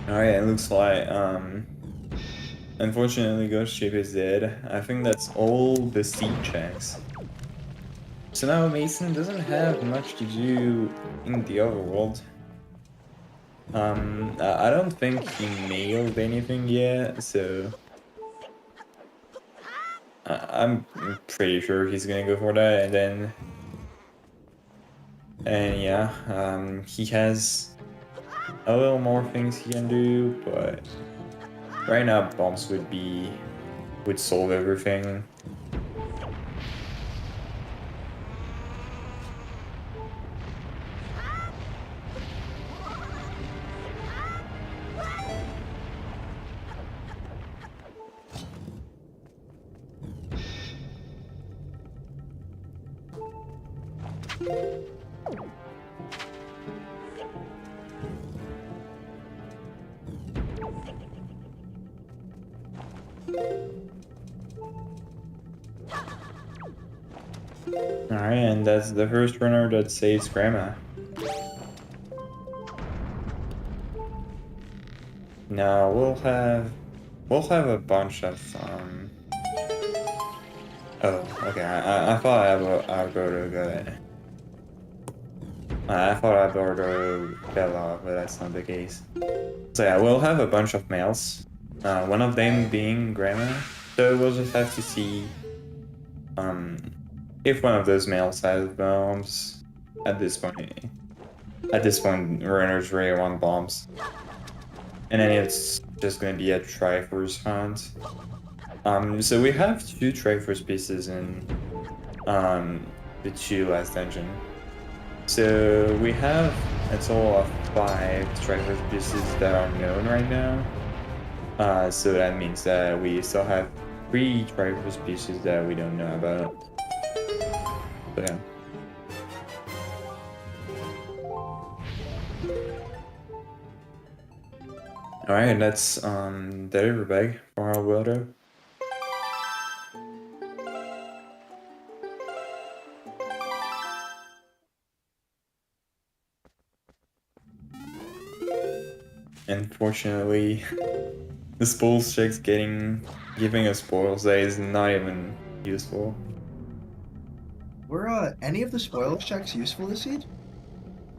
Alright, it looks like, unfortunately Ghost Ship is dead. I think that's all the seed checks. So now Mason doesn't have much to do in the overworld. I don't think he nailed anything yet, so... I'm pretty sure he's gonna go for that, and then... And yeah, he has a little more things he can do, but right now bombs would solve everything. Alright, and that's the first runner that saves Grandma. Now we'll have a bunch of Oh, okay. I thought Alberto got it. I thought Alberto fell off, but that's not the case. So yeah, we'll have a bunch of males. One of them being Grandma. So we'll just have to see if one of those males has bombs at this point. At this point, runners really want bombs. And then it's just gonna be a Triforce hunt. So we have 2 Triforce pieces in the 2 last dungeon. So we have a total of 5 Triforce pieces that are known right now. So that means that we still have 3 Triforce pieces that we don't know about. So yeah. Alright, that's delivery bag for Alberto. Unfortunately, the spoils check's giving us spoils that is not even useful. Were any of the spoils checks useful this seed?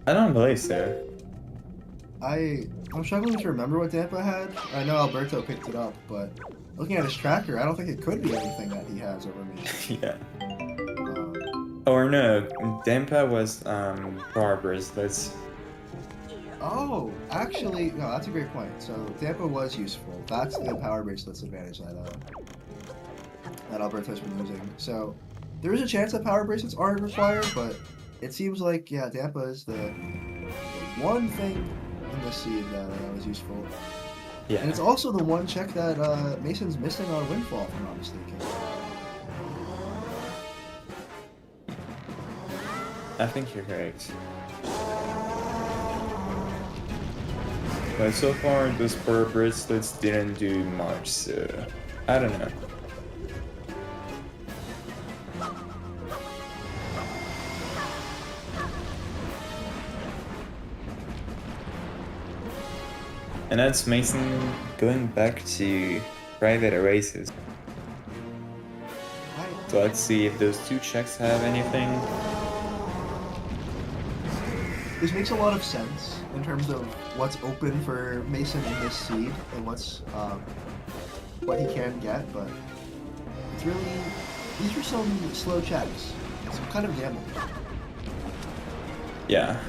I don't believe so. I'm struggling to remember what Dampa had. I know Alberto picked it up, but looking at his tracker, I don't think it could be anything that he has over me. Yeah. Or no, Dampa was power bracelets. Oh, actually, no, that's a great point. So Dampa was useful. That's the power bracelets advantage that Alberto's been using. So there is a chance that power bracelets aren't required, but it seems like, yeah, Dampa is the one thing in this seed that was useful. Yeah. And it's also the one check that Mason's missing on Windfall, if I'm not mistaken. I think you're correct. But so far, those power bracelets didn't do much, so I don't know. And that's Mason going back to private races. So let's see if those 2 checks have anything. This makes a lot of sense in terms of what's open for Mason in this seed and what he can get, but it's really, these are some slow checks, some kind of damage. Yeah.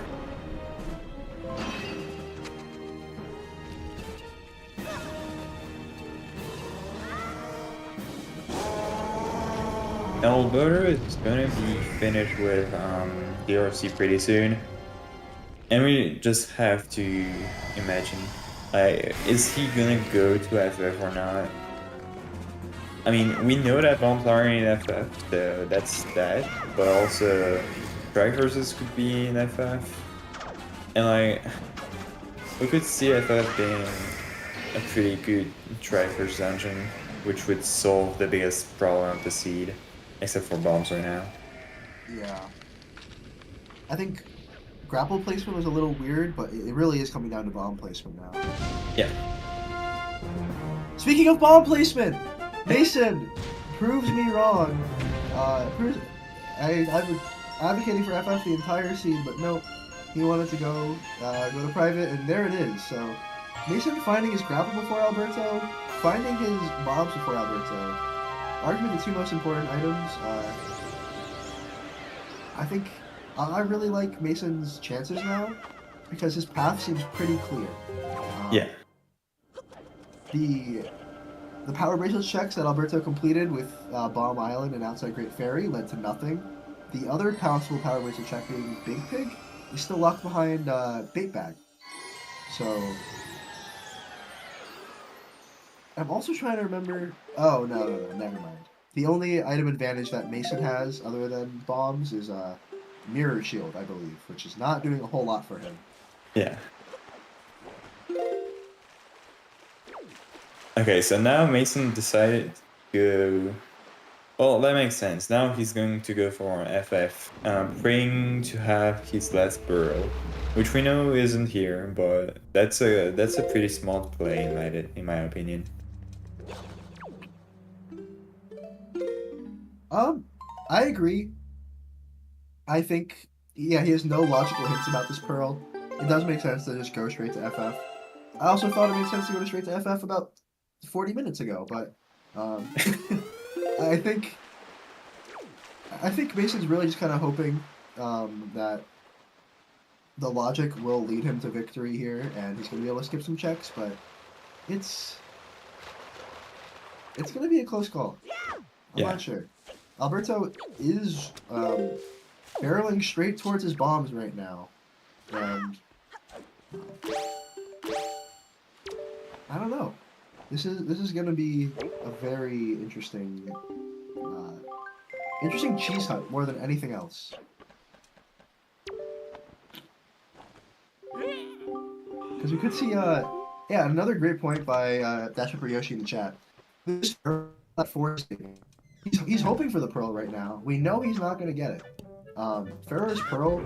Alberto is gonna be finished with DRC pretty soon. And we just have to imagine, is he gonna go to FF or not? I mean, we know that bombs are in FF, so that's that. But also, Triforces could be in FF. And we could see FF being a pretty good Triforce dungeon, which would solve the biggest problem of the seed, except for bombs right now. Yeah. I think grapple placement was a little weird, but it really is coming down to bomb placement now. Yeah. Speaking of bomb placement, Mason proves me wrong. I've been advocating for FF the entire scene, but no, he wanted to go to private, and there it is. So Mason finding his grapple before Alberto, finding his bombs before Alberto. Arguably the 2 most important items. I think I really like Mason's chances now because his path seems pretty clear. Yeah. The power bracelets checks that Alberto completed with Bomb Island and Outside Great Fairy led to nothing. The other possible power bracelet check being Big Pig is still locked behind Bait Bag. So I'm also trying to remember. Oh no, never mind. The only item advantage that Mason has other than bombs is Mirror Shield, I believe, which is not doing a whole lot for him. Yeah. Okay, so now Mason decided to Well, that makes sense. Now he's going to go for FF, praying to have his last burrow, which we know isn't here, but that's a pretty smart play in my opinion. I agree. I think, yeah, he has no logical hints about this pearl. It does make sense to just go straight to FF. I also thought it made sense to go straight to FF about 40 minutes ago, but I think Mason's really just kind of hoping that the logic will lead him to victory here, and he's going to be able to skip some checks, but it's going to be a close call. I'm not sure. Alberto is barreling straight towards his bombs right now, and I don't know. This is going to be a very interesting cheese hunt more than anything else. Because we could see, another great point by Dash for Yoshi in the chat. This not forcing. He's hoping for the pearl right now. We know he's not going to get it. Pharaoh's pearl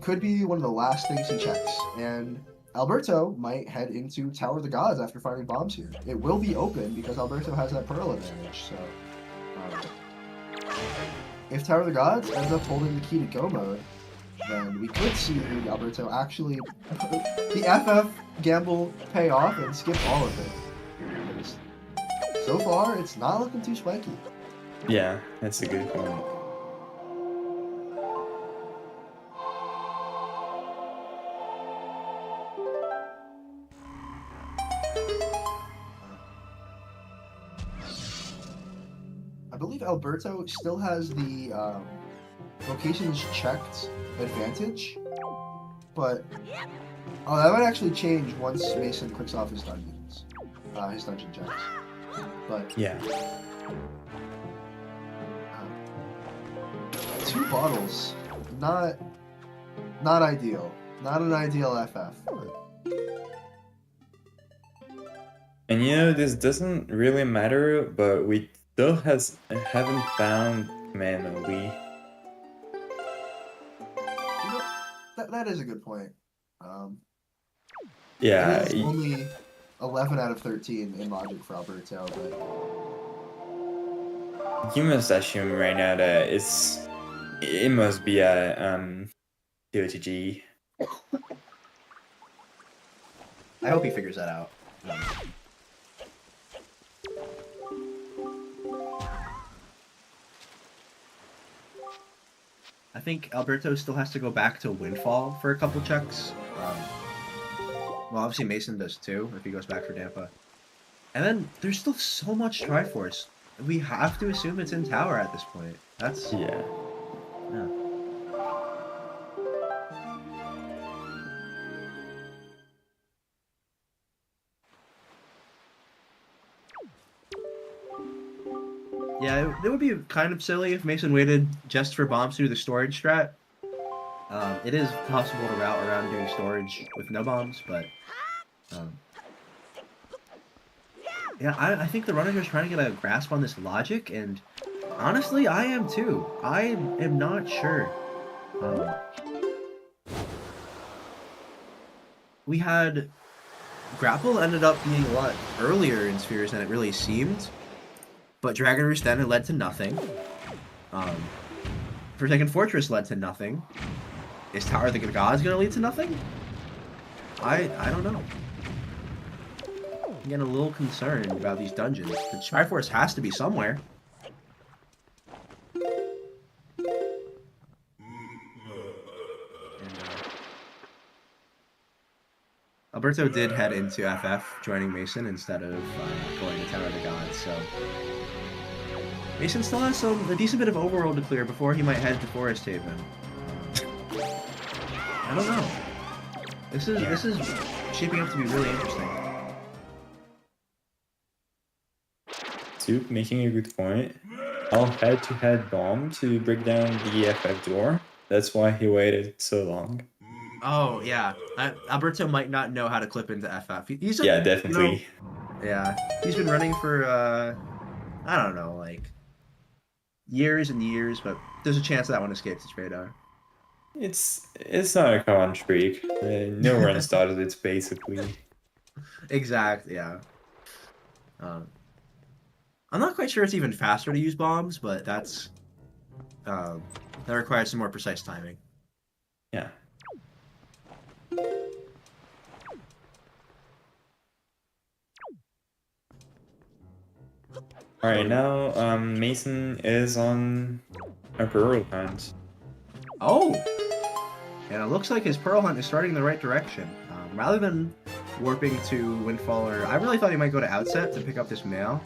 could be one of the last things he checks, and Alberto might head into Tower of the Gods after finding bombs here. It will be open because Alberto has that pearl advantage, so if Tower of the Gods ends up holding the key to go mode, then we could see Alberto actually the FF gamble pay off and skip all of it. Because so far, it's not looking too spiky. Yeah, that's a good point. I believe Alberto still has the locations checked advantage, but that might actually change once Mason clicks off his dungeons, his dungeon checks. But yeah, 2 bottles, not ideal, not an ideal FF. and you know this doesn't really matter, but we still haven't found manually. That is a good point. Yeah, it is only 11 out of 13 in logic for Alberto, but you must assume right now that it must be a TWG. I hope he figures that out. I think Alberto still has to go back to Windfall for a couple checks. Well, obviously Mason does too, if he goes back for Dampa. And then there's still so much Triforce. We have to assume it's in Tower at this point. That's... Yeah. Yeah, it would be kind of silly if Mason waited just for bombs to do the storage strat. It is possible to route around doing storage with no bombs, but... yeah, I think the runners are trying to get a grasp on this logic, and honestly, I am too. I am not sure. We had... Grapple ended up being a lot earlier in Spheres than it really seemed. But Dragon Roost then led to nothing. Forsaken Fortress led to nothing. Is Tower of the Gods going to lead to nothing? I don't know. I'm getting a little concerned about these dungeons. The Triforce has to be somewhere. Alberto did head into FF, joining Mason instead of going to Tower of the Gods, so... Mason still has a decent bit of overworld to clear before he might head to Forest Haven. I don't know. This is shaping up to be really interesting. Soup making a good point. I'll head-to-head bomb to break down the FF door. That's why he waited so long. Oh, yeah. Alberto might not know how to clip into FF. Yeah, definitely. Yeah. He's been running for, I don't know, like, years and years, but there's a chance that one escapes its radar. It's not a common streak. No one started it basically. Exactly, yeah. I'm not quite sure it's even faster to use bombs, but that requires some more precise timing. Yeah. Alright, now Mason is on a Pearl hunt. Oh! And it looks like his Pearl Hunt is starting in the right direction. Rather than warping to Windfaller, I really thought he might go to Outset to pick up this mail,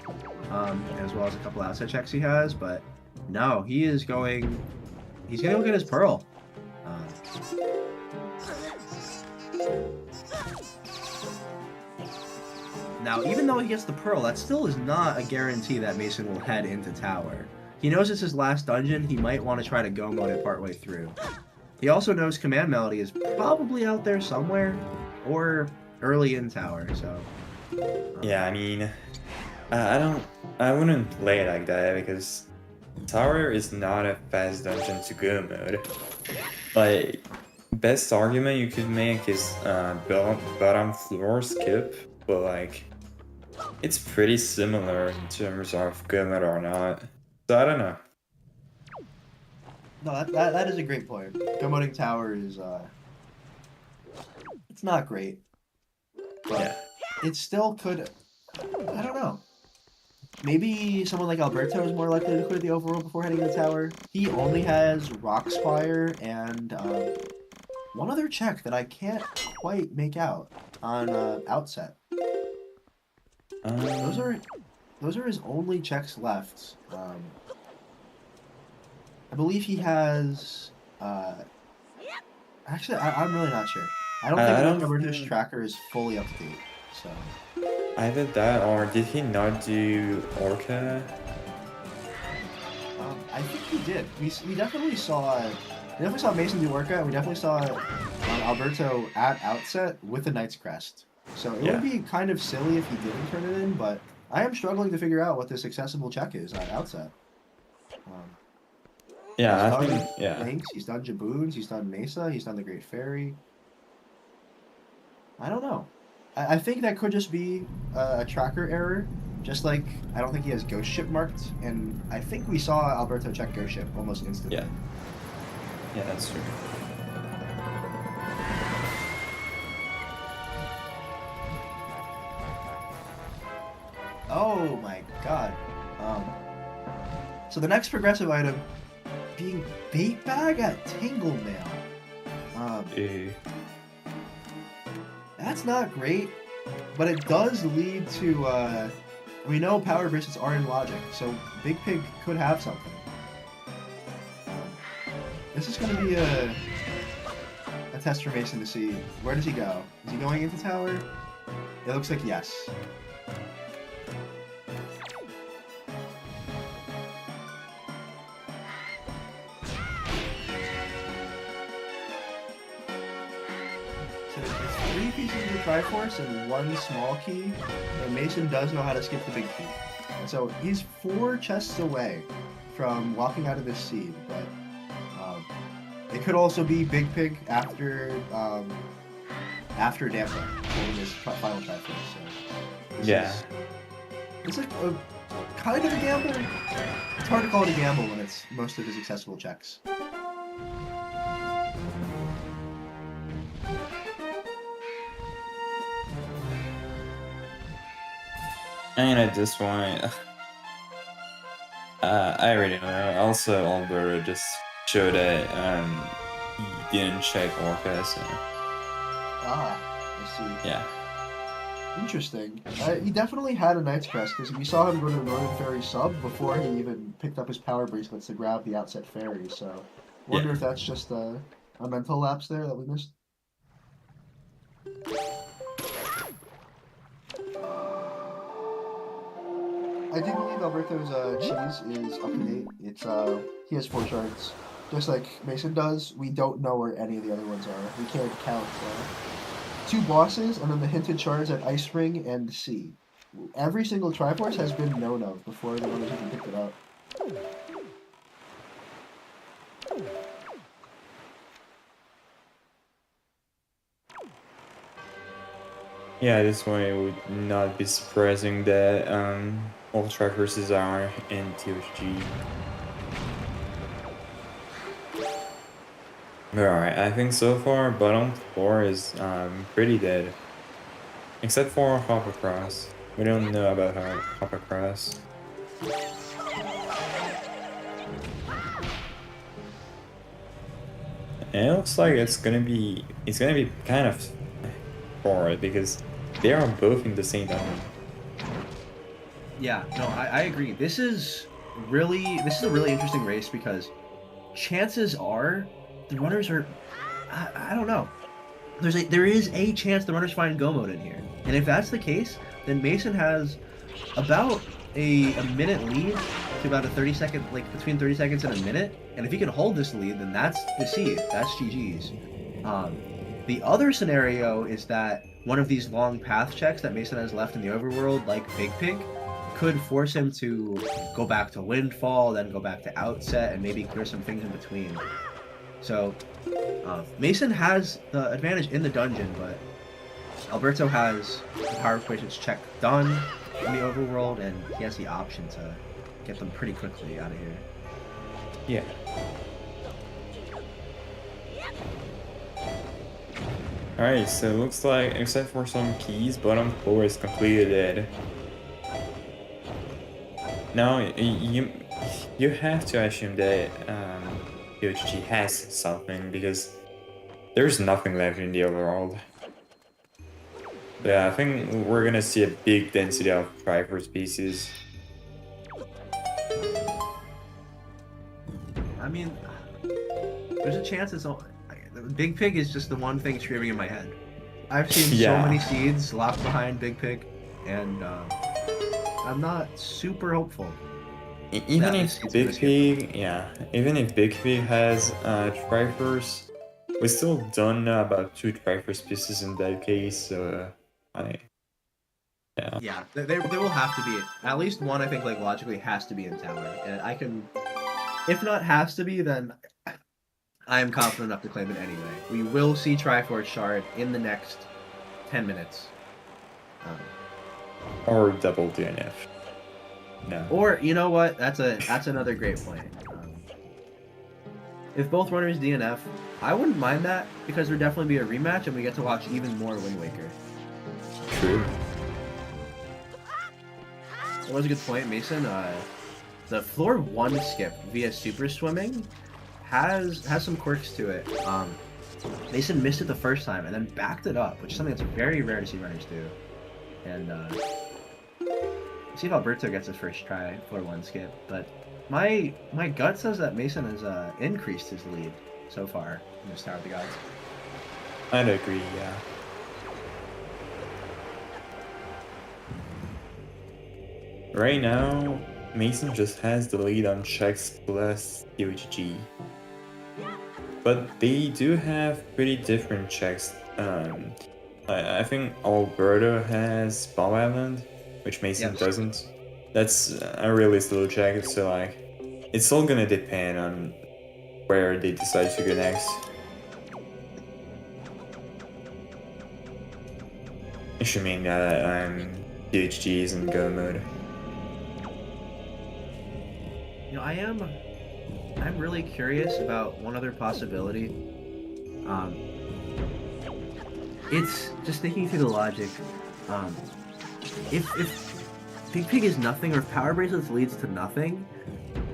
as well as a couple Outset checks he has, but no, he's gonna go get his Pearl. Now, even though he gets the Pearl, that still is not a guarantee that Mason will head into Tower. He knows it's his last dungeon, he might want to try to go mode it partway through. He also knows Command Melody is probably out there somewhere, or early in Tower, so... Yeah, I mean, I wouldn't play it like that, because Tower is not a fast dungeon to go mode. Like, best argument you could make is bottom floor skip, but like, it's pretty similar in terms of go mode or not. So I don't know. No, that is a great point. Go-moding Tower is, it's not great. But Yeah. it still could, I don't know. Maybe someone like Alberto is more likely to clear the overworld before heading to the Tower. He only has Rock Spire and one other check that I can't quite make out on Outset. Those are his only checks left. I believe he has. Actually, I'm really not sure. I don't think Alberto's tracker is fully up to date. So either that, or did he not do Orca? I think he did. We definitely saw Mason do Orca, and we definitely saw Alberto at Outset with the Knight's Crest. So it would be kind of silly if he didn't turn it in, but I am struggling to figure out what this accessible check is at Outset. Yeah, I think, Lynx, he's done Jaboons, he's done Mesa, he's done the Great Fairy. I don't know. I think that could just be a tracker error, just like I don't think he has Ghost Ship marked, and I think we saw Alberto check Ghost Ship almost instantly. Yeah. Yeah, that's true. Oh my god. So the next progressive item being Bait Bag at Tingle Mail. That's not great, but it does lead to, we know power bracelets are in logic, so Big Pig could have something. This is going to be a test for Mason to see, where does he go? Is he going into Tower? It looks like yes. Triforce and one small key, and Mason does know how to skip the big key. And so he's 4 chests away from walking out of this seed, but it could also be Big Pig after Damper holding his final Triforce. So this is a kind of a gamble. It's hard to call it a gamble when it's most of his accessible checks. And at this point, I already know. Also, Alberto just showed that he didn't check Orca, so... I see. Yeah. Interesting. He definitely had a Knight's Crest, because we saw him go to the Northern Fairy sub before he even picked up his power bracelets to grab the Outset Fairy, so... Wonder if that's just a mental lapse there that we missed. I do believe Alberto's cheese is up to date. It's he has 4 shards, just like Mason does. We don't know where any of the other ones are. We can't count 2 bosses and then the hinted shards at Ice Ring and Sea. Every single Triforce has been known of before the others even picked it up. Yeah, this one it would not be surprising that all track versus are in TWWHD. Alright, I think so far bottom 4 is pretty dead. Except for hop across. We don't know about hop across. And it looks like it's gonna be kind of hard because they are both in the same dungeon. Yeah, no, I agree. This is a really interesting race because chances are the runners are I don't know. There is a chance the runners find go mode in here. And if that's the case, then Mason has about a minute lead to about a 30-second, like between 30 seconds and a minute. And if he can hold this lead, then that's the seed. That's GG's. The other scenario is that one of these long path checks that Mason has left in the overworld, like Big Pig, could force him to go back to Windfall, then go back to Outset, and maybe clear some things in between. So, Mason has the advantage in the dungeon, but Alberto has the power equations check done in the overworld, and he has the option to get them pretty quickly out of here. Yeah. Alright, so it looks like, except for some keys, bottom 4 is completely dead. Now, you have to assume that TWWHD has something, because there's nothing left in the overworld. Yeah, I think we're gonna see a big density of Trifer species. I mean, there's a chance it's all... Big Pig is just the one thing screaming in my head. I've seen so many seeds locked behind Big Pig, and I'm not super hopeful. Even if Big Pig, even if Big Pig has Trifers, we still don't know about 2 Trifer species in that case, so yeah, there will have to be at least one. I think like logically has to be in tower, and I can, if not has to be, then I am confident enough to claim it anyway. We will see Triforce Shard in the next 10 minutes. Or double DNF. No. Or, you know what? That's another great point. If both runners DNF, I wouldn't mind that, because there'd definitely be a rematch and we get to watch even more Wind Waker. True. That was a good point, Mason. The floor 1 skip via super swimming has some quirks to it. Mason missed it the first time and then backed it up, which is something that's very rare to see runners do. And see if Alberto gets his first try for 1 skip. But my gut says that Mason has increased his lead so far in this Tower of the Gods. I'd agree, yeah. Right now, Mason just has the lead on checks plus TWWHD. But they do have pretty different checks. I think Alberto has Bomb Island, which Mason doesn't. That's a really slow check, so like, it's all gonna depend on where they decide to go next. Assuming that TWWHD is in go mode. You know, I'm really curious about one other possibility. It's just thinking through the logic. If Big Pig is nothing, or if Power Bracelets leads to nothing,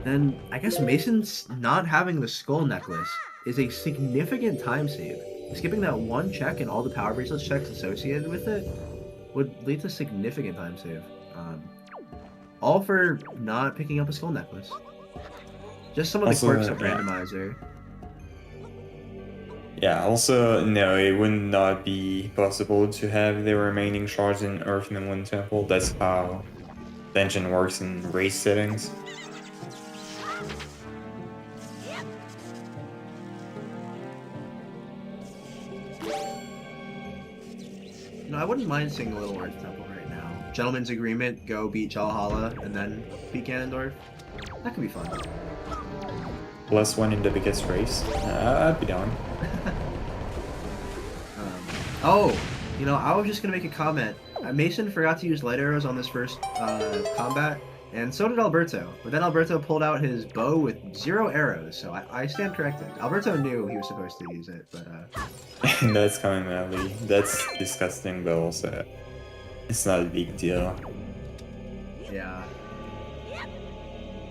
then I guess Mason's not having the Skull Necklace is a significant time save. Skipping that 1 check and all the Power Bracelets checks associated with it would lead to significant time save. All for not picking up a Skull Necklace. Just some of the quirks of Randomizer. Yeah, also, no, it would not be possible to have the remaining shards in Earth and Wind Temple. That's how the engine works in race settings. No, I wouldn't mind seeing a little Earth Temple right now. Gentleman's Agreement, go beat Jalhala, and then beat Ganondorf. That could be fun. +1 in the biggest race. I'd be down. Oh, you know, I was just gonna make a comment. Mason forgot to use light arrows on this first combat, and so did Alberto. But then Alberto pulled out his bow with 0 arrows, so I stand corrected. Alberto knew he was supposed to use it, but That's coming early. That's disgusting, but also it's not a big deal. yeah.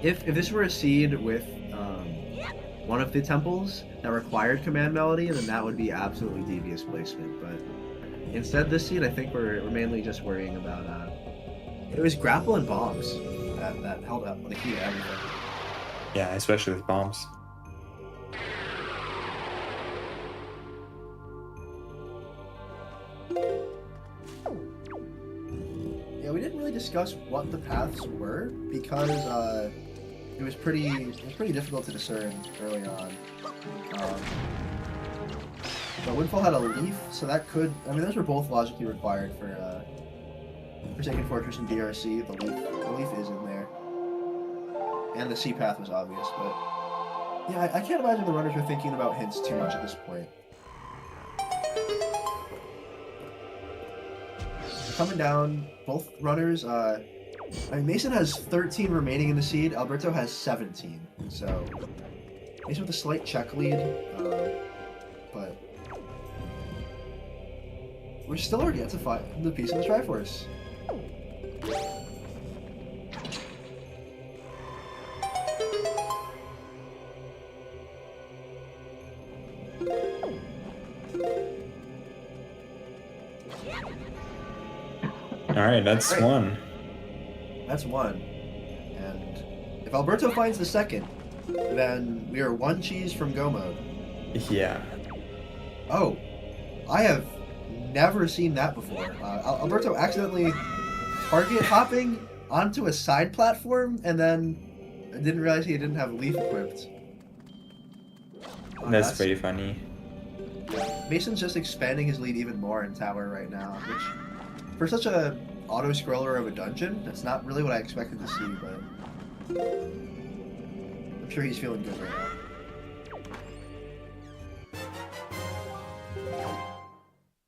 If this were a seed with one of the temples that required command melody, then that would be absolutely devious placement. But instead, this seed, I think we're mainly just worrying about it was grapple and bombs that held up the key to everything. Yeah, especially with bombs. Yeah, we didn't really discuss what the paths were because it was pretty difficult to discern early on. But Windfall had a leaf, so that could. I mean, those were both logically required for Forsaken Fortress and DRC. The leaf is in there, and the sea path was obvious. But yeah, I can't imagine the runners were thinking about hints too much at this point. Coming down, both runners. I mean, Mason has 13 remaining in the seed. Alberto has 17. So Mason with a slight check lead, but we're still already yet to find the piece of the Triforce. Alright, that's Great. one. That's one. And if Alberto finds the second, then we are one cheese from go mode. Yeah. Oh, I have never seen that before. Alberto accidentally target hopping onto a side platform and then didn't realize he didn't have leaf equipped. That's pretty funny. Mason's just expanding his lead even more in tower right now, which for such a auto-scroller of a dungeon, that's not really what I expected to see, but I'm sure he's feeling good right now.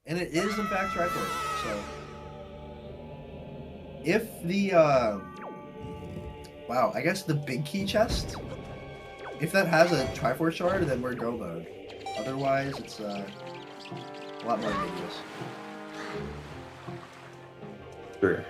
And it is in fact Triforce, so if the wow, I guess the big key chest, if that has a Triforce shard, then we're go mode. Otherwise, it's a lot more ambiguous. Sure.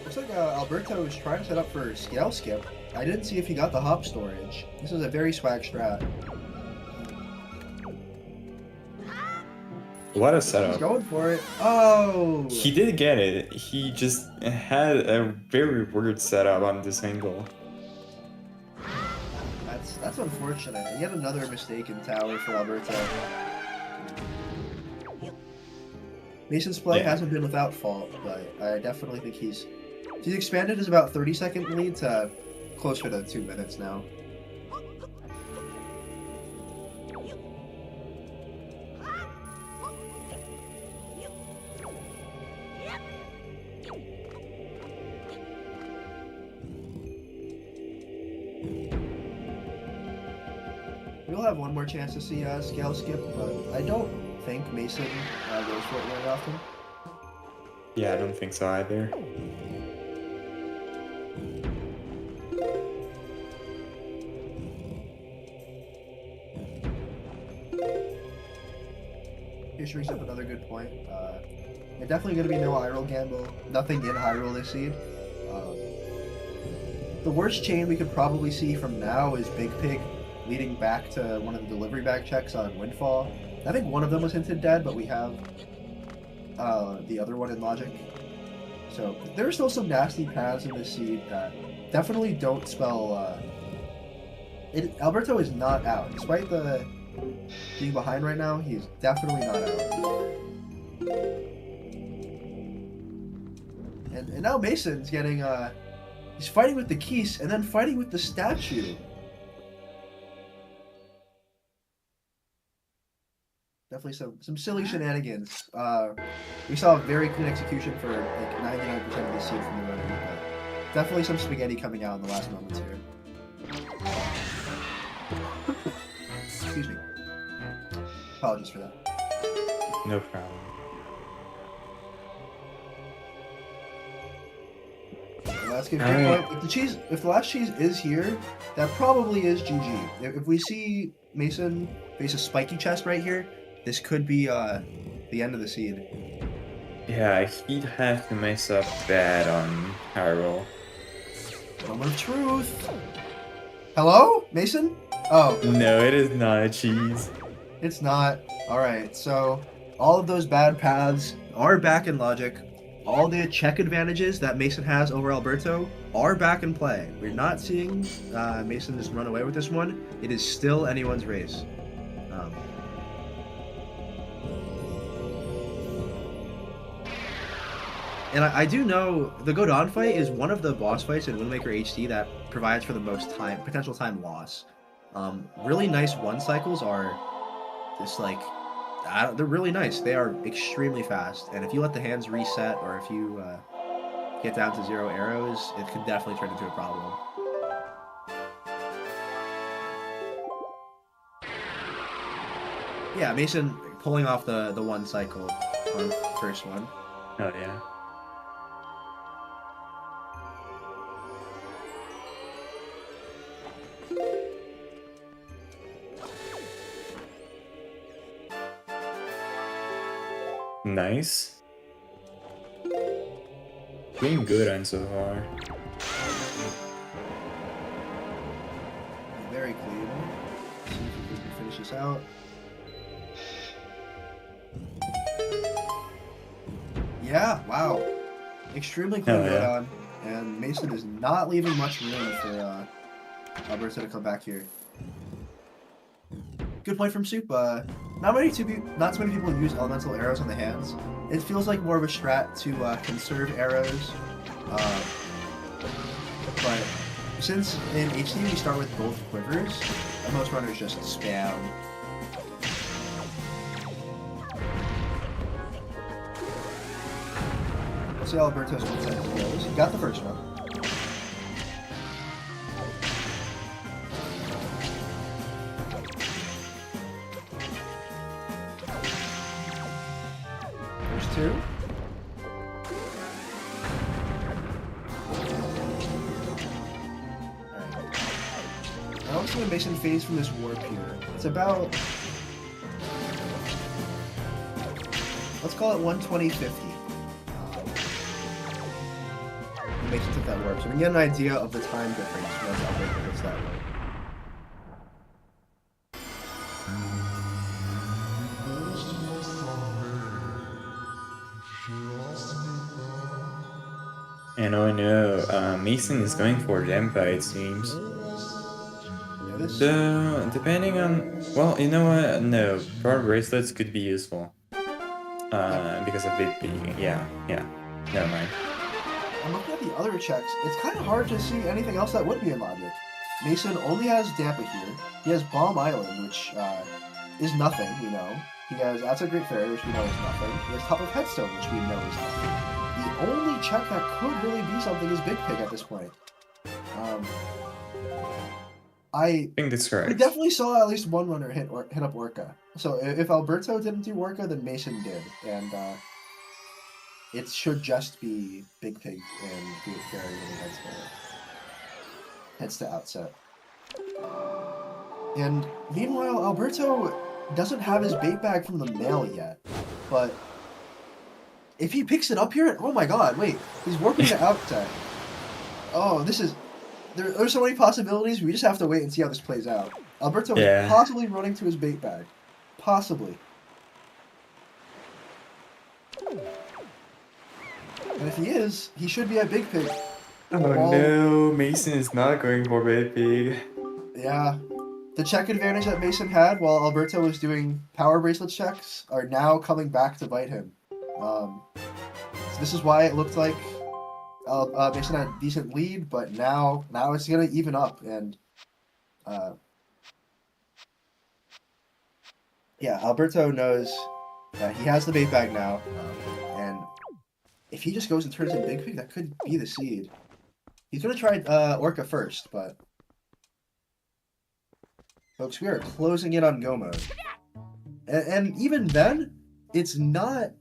Looks like Alberto is trying to set up for scale skip. I didn't see if he got the hop storage. This is a very swag strat. What a He's setup. going for it. Oh! He did get it. He just had a very weird setup on this angle. That's unfortunate. Yet another mistake in tower for Alberto. Mason's play hasn't been without fault, but I definitely think he's expanded his about 30-second lead to closer to 2 minutes now. We'll have one more chance to see scale skip, but I don't think Mason goes for it very often. Yeah, I don't think so either. Here she brings up another good point. There's definitely going to be no Hyrule gamble. Nothing in Hyrule this seed. The worst chain we could probably see from now is Big Pig leading back to one of the delivery bag checks on Windfall. I think one of them was hinted dead, but we have the other one in Logic. So there are still some nasty paths in this seed that definitely don't spell. Alberto is not out, despite the being behind right now. He's definitely not out. And now Mason's getting he's fighting with the keys and then fighting with the statue. Definitely some silly shenanigans. We saw a very clean execution for like 99% of the seed from the runner, but definitely some spaghetti coming out in the last moments here. Excuse me. Apologies for that. No problem. Let's give point. If the last cheese is here, that probably is GG. If we see Mason face a spiky chest right here, this could be the end of the seed. Yeah, he'd have to mess up bad on Hyrule. Moment of truth. Hello, Mason? Oh. No, it is not a cheese. It's not. Alright, so all of those bad paths are back in logic. All the check advantages that Mason has over Alberto are back in play. We're not seeing Mason just run away with this one. It is still anyone's race. And I do know the Godon fight is one of the boss fights in Wind Waker HD that provides for the most potential time loss. Really nice one cycles are just like, they're really nice. They are extremely fast. And if you let the hands reset or if you get down to 0 arrows, it could definitely turn into a problem. Yeah, Mason pulling off the one cycle on the first one. Oh, yeah. Nice. Doing good on so far. Very clean. See if we can finish this out. Yeah, wow. Extremely clean Godon. And Mason is not leaving much room for Alberto to come back here. Good point from Soup. Not so many people use elemental arrows on the hands. It feels like more of a strat to conserve arrows. But since in HD we start with both quivers, most runners just spam. Let's see how Alberto's consensus goes. He got the first one. Two. Alright. Now let's see when Mason fades from this warp here. It's about, let's call it 120.50. Mason took that warp, so we can get an idea of the time difference once Alberto hits that one. And oh no, Mason is going for Dempa, it seems. So, depending on... Well, you know what? No, power bracelets could be useful. Because of it being... Yeah, never mind. I'm looking at the other checks. It's kind of hard to see anything else that would be in logic. Mason only has Dampa here. He has Bomb Island, which is nothing, we know. He has That's a Great Fairy, which we know is nothing. He has Top of Headstone, which we know is nothing. The only check that could really be something is Big Pig at this point. I think that's correct. We definitely saw at least one runner hit up Orca. So if Alberto didn't do Orca, then Mason did. And it should just be Big Pig and Great Fairy when he heads to outset. And meanwhile, Alberto doesn't have his bait bag from the mail yet. But if he picks it up here, oh my god, wait, he's warping to outset. Oh, this is... There's so many possibilities, we just have to wait and see how this plays out. Alberto is possibly running to his bait bag. Possibly. And if he is, he should be at Big Pig. Oh no, Mason is not going for Big Pig. Yeah. The check advantage that Mason had while Alberto was doing power bracelet checks are now coming back to bite him. So this is why it looked like Mason had a decent lead, but now it's going to even up. And yeah, Alberto knows that he has the bait bag now. And if he just goes and turns in Big Pig, that could be the seed. He's going to try Orca first, but... Folks, we are closing in on go mode. And even then, it's never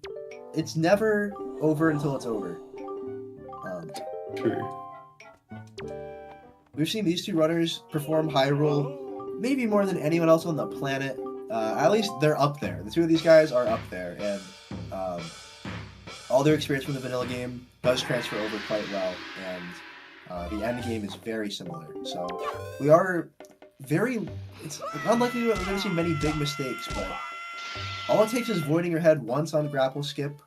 over until it's over. True. We've seen these two runners perform Hyrule maybe more than anyone else on the planet. At least they're up there. The two of these guys are up there, and all their experience from the vanilla game does transfer over quite well, and the end game is very similar. So we are it's unlikely that we're going to see many big mistakes, but all it takes is voiding your head once on grapple skip,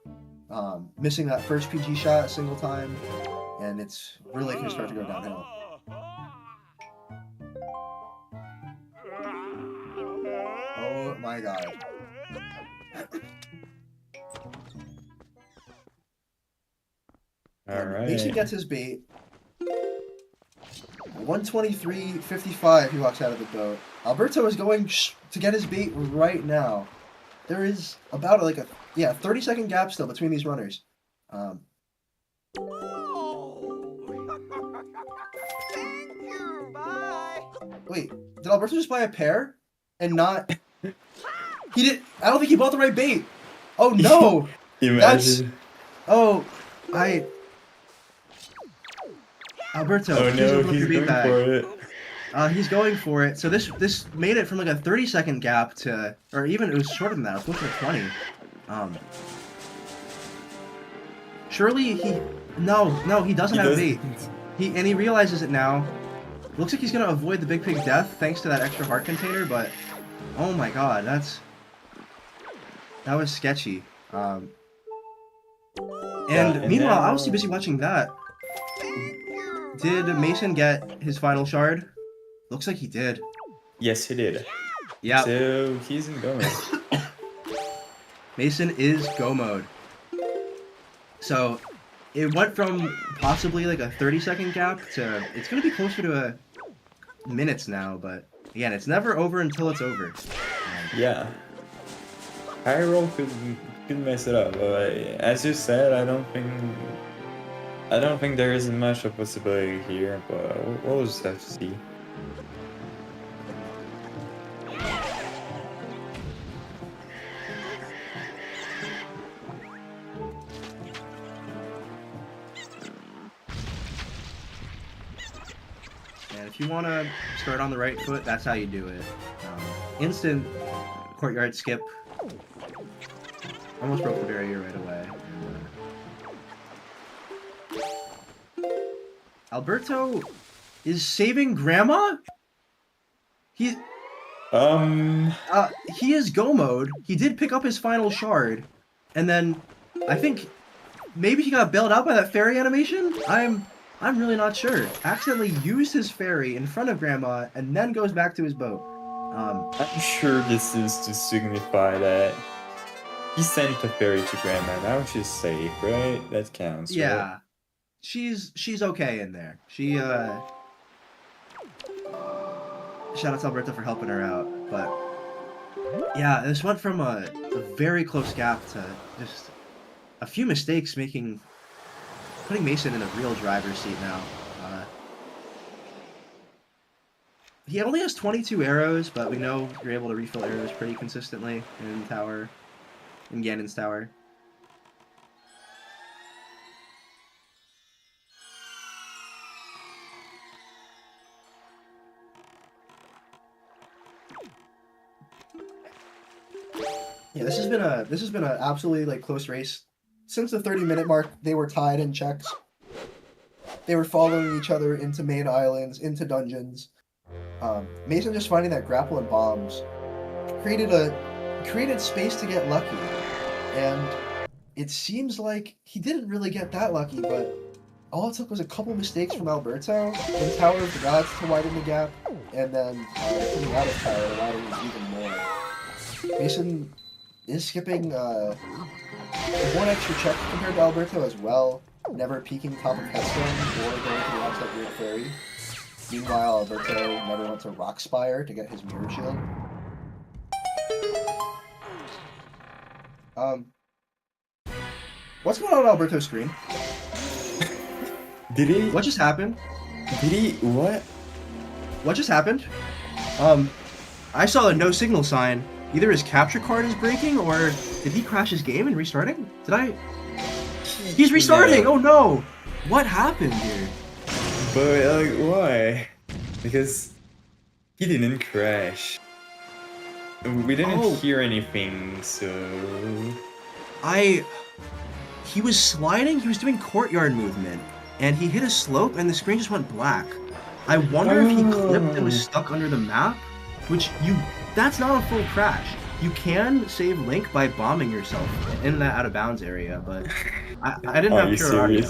missing that first PG shot a single time, and it's really going to start to go downhill. Oh my god. Alright. Mason gets his bait. 123.55 he walks out of the boat. Alberto is going to get his bait right now. There is about a 30-second gap still between these runners. Thank you. Bye. Wait, did Alberto just buy a pair and not? He did. I don't think he bought the right bait. Oh no! Imagine. Alberto. Oh no, he's he's going for it. He's going for it. So this made it from like a 30-second gap to, or even it was shorter than that. It was closer to 20. Surely he doesn't have bait. He realizes it now. Looks like he's gonna avoid the Big Pig death thanks to that extra heart container, but oh my god, that was sketchy. And meanwhile, I was too busy watching that. Did Mason get his final shard? Looks like he did. Yes, he did. Yeah. So he's in go mode. Mason is go mode. So it went from possibly like a 30-second gap to it's gonna be closer to a minutes now, but again, it's never over until it's over. Yeah. Hyrule could mess it up, but as you said, I don't think there isn't much of a possibility here, but we'll just have to see. And if you want to start on the right foot, that's how you do it. Instant courtyard skip. Almost broke the barrier right away. Alberto is saving Grandma? He is go mode. He did pick up his final shard, and then I think maybe he got bailed out by that fairy animation? I'm really not sure. Accidentally used his fairy in front of Grandma and then goes back to his boat. I'm sure this is to signify that he sent the fairy to Grandma. Now she's safe, right? That counts. Yeah. Right? She's okay in there. She shout out to Alberto for helping her out, but yeah, this went from a very close gap to just a few mistakes putting Mason in a real driver's seat now. He only has 22 arrows, but we know you're able to refill arrows pretty consistently in Ganon's tower. Yeah, this has been a absolutely like close race. Since the 30-minute mark, they were tied in checks. They were following each other into main islands, into dungeons. Mason just finding that grapple and bombs created space to get lucky, and it seems like he didn't really get that lucky, but all it took was a couple mistakes from Alberto, then Tower of the Gods to widen the gap, and then coming out of Tower to widen it even more. Mason is skipping one extra check compared to Alberto as well, never peeking top of Headstone or going to the outside Weird Fairy. Meanwhile, Alberto never went to Rock Spire to get his Mirror Shield. What's going on Alberto's screen? Did he? What just happened? Did he? What? What just happened? I saw a no signal sign. Either his capture card is breaking, or did he crash his game and restarting? Did I? He's restarting! No. Oh no! What happened here? But like, why? Because he didn't crash. We didn't hear anything, so... He was sliding, he was doing courtyard movement, and he hit a slope and the screen just went black. I wonder if he clipped and was stuck under the map, that's not a full crash. You can save Link by bombing yourself in that out of bounds area, but I didn't have pure audio.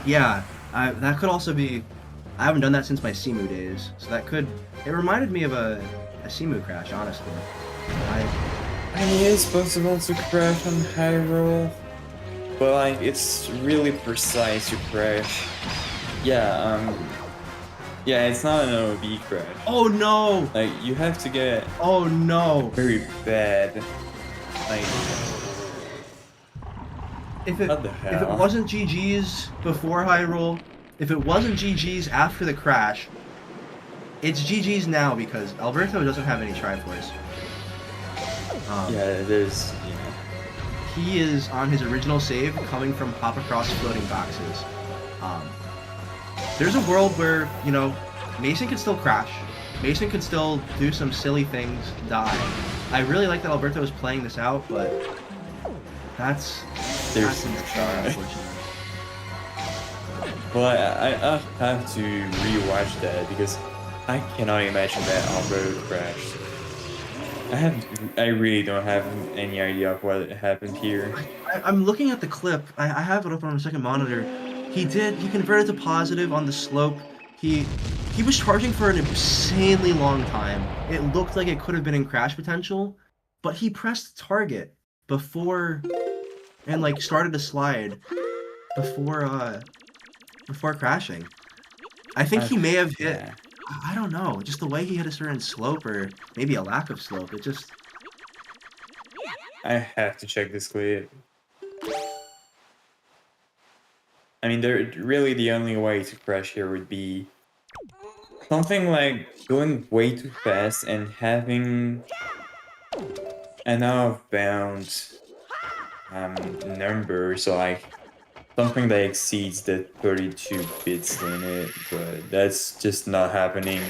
Yeah, that could also be, I haven't done that since my Simu days, so it reminded me of a Simu crash, honestly. I mean, it's possible to crash on Hyrule, but like, it's really precise to crash. Yeah, it's not an OB crash. Oh no! Like, you have to get... Oh no! Very bad. Like... If it hell? wasn't GG's before Hyrule, if it wasn't GG's after the crash, it's GG's now because Alberto doesn't have any Triforce. Yeah, there's... He is on his original save coming from pop across floating boxes. There's a world where, Mason could still crash. Mason could still do some silly things, die. I really like that Alberto is playing this out, but that's unfortunate. Well, I have to rewatch that because I cannot imagine that Alberto crashed. I really don't have any idea of what happened here. I'm looking at the clip. I have it up on the second monitor. He converted to positive on the slope. He was charging for an insanely long time. It looked like it could have been in crash potential, but he pressed target before and started to slide before crashing. I think he may have hit. I don't know, just the way he hit a certain slope or maybe a lack of slope. It just... I have to check this clip. I mean, really the only way to crash here would be something like going way too fast and having an out-of-bound number, so like something that exceeds the 32 bits limit, but that's just not happening.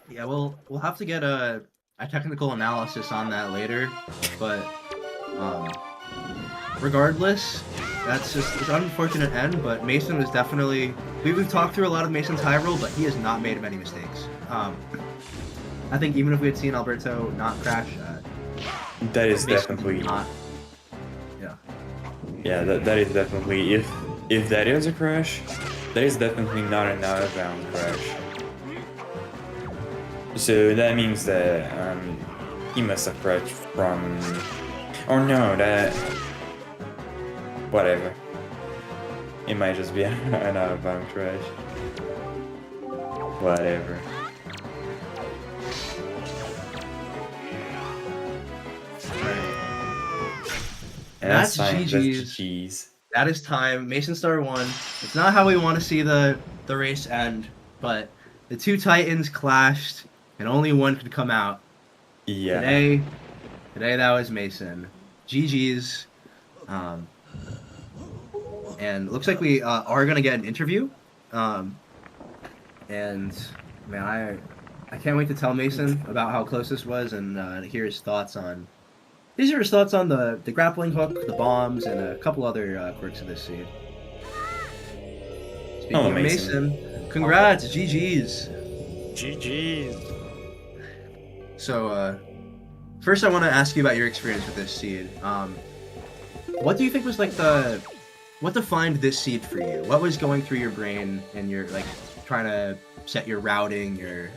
Yeah, we'll have to get a technical analysis on that later, but regardless, it's an unfortunate end, but Mason was definitely... We've talked through a lot of Mason's Hyrule, but he has not made many mistakes. I think even if we had seen Alberto not crash... that is definitely... not... Yeah. Yeah, that is definitely... If that is a crash, that is definitely not an out-of-bound crash. So that means that he must have crashed from... Or no, that... Whatever. It might just be an out-of-bound crash. Whatever. And that's GG's. That is time. masonstar1. It's not how we want to see the race end, but the two Titans clashed, and only one could come out. Yeah. Today that was Mason. GG's. And it looks like we are gonna get an interview. And man, I can't wait to tell Mason about how close this was and hear his thoughts on. These are his thoughts on the grappling hook, the bombs, and a couple other quirks of this seed. Speaking of Mason, congrats, GG's. GG's. So, first I want to ask you about your experience with this seed. What do you think was like what defined this seed for you? What was going through your brain and you're like trying to set your routing, your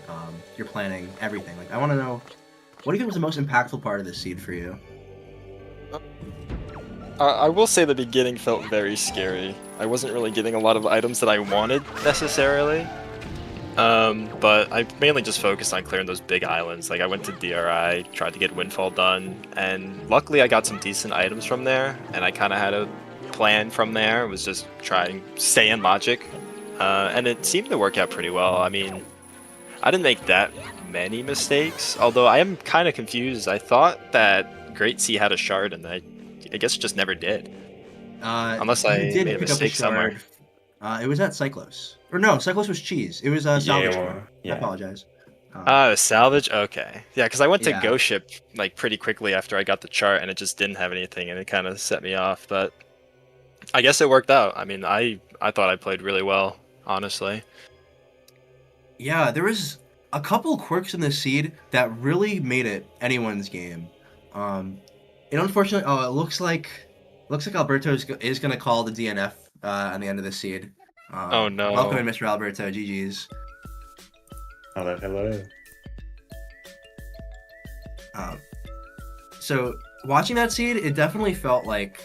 planning, everything? Like I want to know, what do you think was the most impactful part of this seed for you? I will say the beginning felt very scary. I wasn't really getting a lot of items that I wanted necessarily. But I mainly just focused on clearing those big islands. Like I went to DRI, tried to get Windfall done, and luckily I got some decent items from there, and I kind of had a plan from there. It was just trying to stay in logic, and it seemed to work out pretty well. I mean, I didn't make that many mistakes, although I am kind of confused. I thought that Great Sea had a shard, and I guess it just never did. Unless I made a mistake somewhere. It was at Cyclos. Or no, Cyclos was cheese. It was salvage. I apologize. Salvage? Okay. Yeah, because I went to Go Ship like pretty quickly after I got the chart, and it just didn't have anything, and it kind of set me off. But I guess it worked out. I mean, I thought I played really well, honestly. Yeah, there was a couple quirks in this seed that really made it anyone's game. And unfortunately, it looks like Alberto is going to call the DNF on the end of the seed. Oh no! Welcome in, Mr. Alberto. GG's. Hello. So watching that seed, it definitely felt like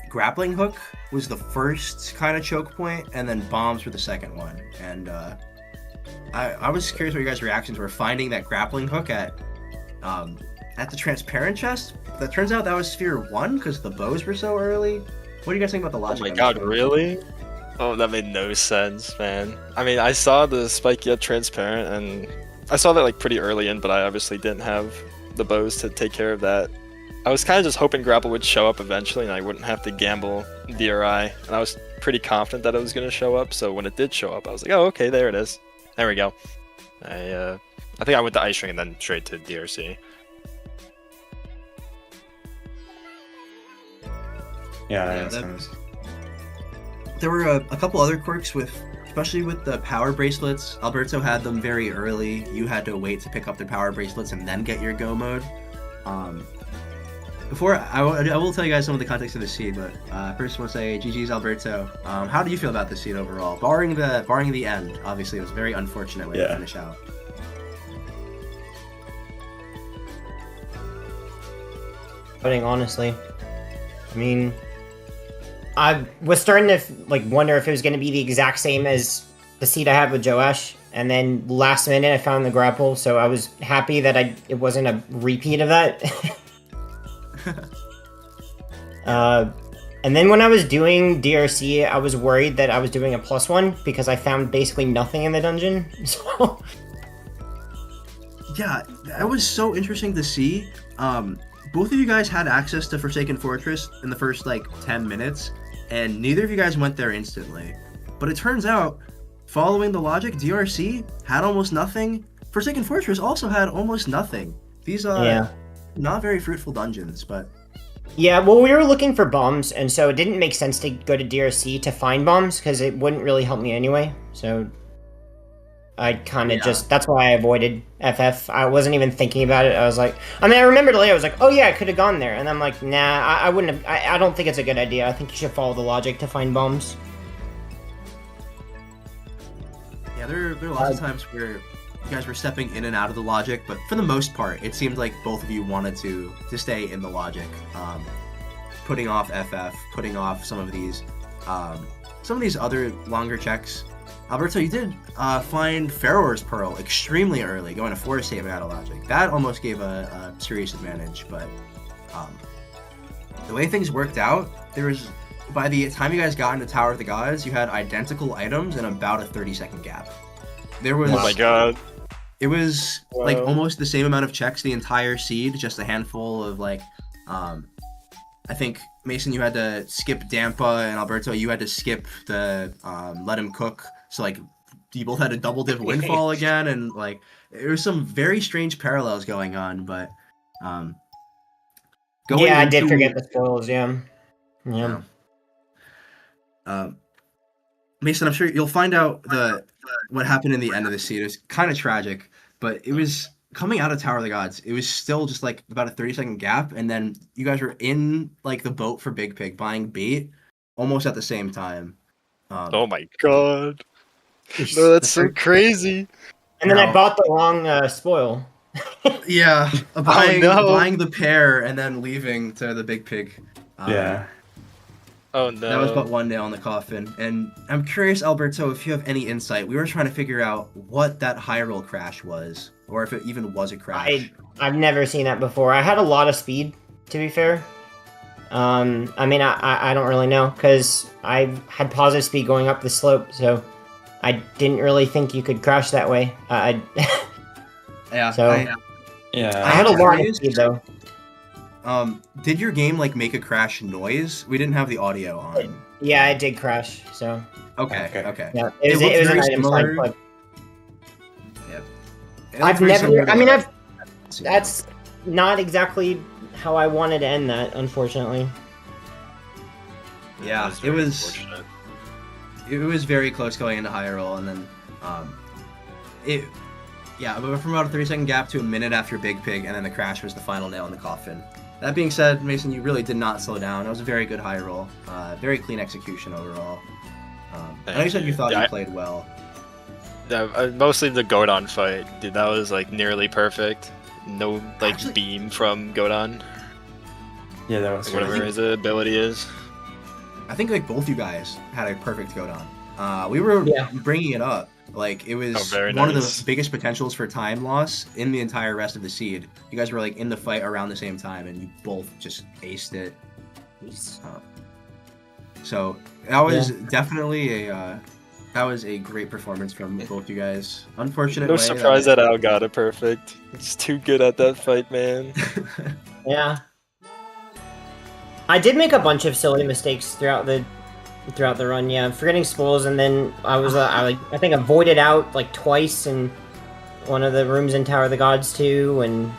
grappling hook was the first kind of choke point, and then bombs were the second one. And I was curious what your guys' reactions were finding that grappling hook at the transparent chest. That turns out that was sphere 1 because the bows were so early. What do you guys think about the logic? Oh my god, really? Oh, that made no sense, man. I mean, I saw the spike yet transparent, and I saw that like pretty early in, but I obviously didn't have the bows to take care of that. I was kind of just hoping grapple would show up eventually, and I wouldn't have to gamble DRI. And I was pretty confident that it was going to show up, so when it did show up, I was like, oh, okay, there it is. There we go. I think I went to Ice Ring and then straight to DRC. Yeah, there were a couple other quirks especially with the power bracelets. Alberto had them very early. You had to wait to pick up the power bracelets and then get your go mode. Before I will tell you guys some of the context of the seed, but first I want to say GG's Alberto. How do you feel about the seed overall? Barring the end, obviously it was a very unfortunate way to finish out. Honestly, I mean, I was starting to wonder if it was going to be the exact same as the seed I had with Joash, and then last minute I found the grapple, so I was happy that it wasn't a repeat of that. And then when I was doing DRC, I was worried that I was doing a +1 because I found basically nothing in the dungeon. So yeah, that was so interesting to see. Both of you guys had access to Forsaken Fortress in the first 10 minutes, and neither of you guys went there instantly. But it turns out, following the logic, DRC had almost nothing. Forsaken Fortress also had almost nothing. These are not very fruitful dungeons, but... Yeah, well, we were looking for bombs, and so it didn't make sense to go to DRC to find bombs, because it wouldn't really help me anyway, so... I kind of that's why I avoided FF. I wasn't even thinking about it. I was like, I remembered later, I was like, oh yeah, I could have gone there. And I'm like, nah, I wouldn't have, I don't think it's a good idea. I think you should follow the logic to find bombs. Yeah, there are lots of times where you guys were stepping in and out of the logic, but for the most part, it seemed like both of you wanted to stay in the logic. Putting off FF, putting off some of these other longer checks. Alberto, you did find Pharaoh's Pearl extremely early, going to Forest Haven out of logic. That almost gave a serious advantage, but the way things worked out, by the time you guys got into Tower of the Gods, you had identical items and about a 30-second gap. Oh my god. It was almost the same amount of checks the entire seed, just a handful of I think Mason, you had to skip Dampa, and Alberto, you had to skip the Let Him Cook. So you both had a double div Windfall again, and there was some very strange parallels going on. But I did forget the spoils. Yeah. Mason, I'm sure you'll find out what happened in the end of the seed. It was kind of tragic, but it was coming out of Tower of the Gods, it was still just like about a 30-second gap, and then you guys were in like the boat for Big Pig buying bait almost at the same time. Oh my god. No, that's so crazy. And then I bought the wrong spoil. Yeah, no. buying the pair and then leaving to the Big Pig. Yeah. Oh no. That was but one nail in the coffin. And I'm curious, Alberto, if you have any insight. We were trying to figure out what that high roll crash was, or if it even was a crash. I've never seen that before. I had a lot of speed, to be fair. I mean, I don't really know, because I had positive speed going up the slope, so I didn't really think you could crash that way. Yeah. So, I had a lot of speed, though. Did your game like make a crash noise? We didn't have the audio on. Yeah, it did crash, so... Okay. Yeah, it was an item side clip. Yeah. I've never... I mean, that's not exactly how I wanted to end that, unfortunately. Yeah, it was very close going into high roll, and then but from about a 30-second gap to a minute after Big Pig, and then the crash was the final nail in the coffin. That being said, Mason, you really did not slow down. It was a very good high roll, very clean execution overall. I know you said you thought you played well. Yeah, mostly the Godon fight, dude. That was like nearly perfect. No beam from Godon. Yeah, that was whatever his ability is. I think like both you guys had a perfect Godon. We were bringing it up. Like, it was one of the biggest potentials for time loss in the entire rest of the seed. You guys were like in the fight around the same time, and you both just aced it. So that was definitely a great performance from both you guys. Unfortunate. No surprise that Al got it perfect. He's too good at that fight, man. Yeah. I did make a bunch of silly mistakes throughout the run, yeah, forgetting spoils, and then I think I voided out like twice in one of the rooms in Tower of the Gods too, and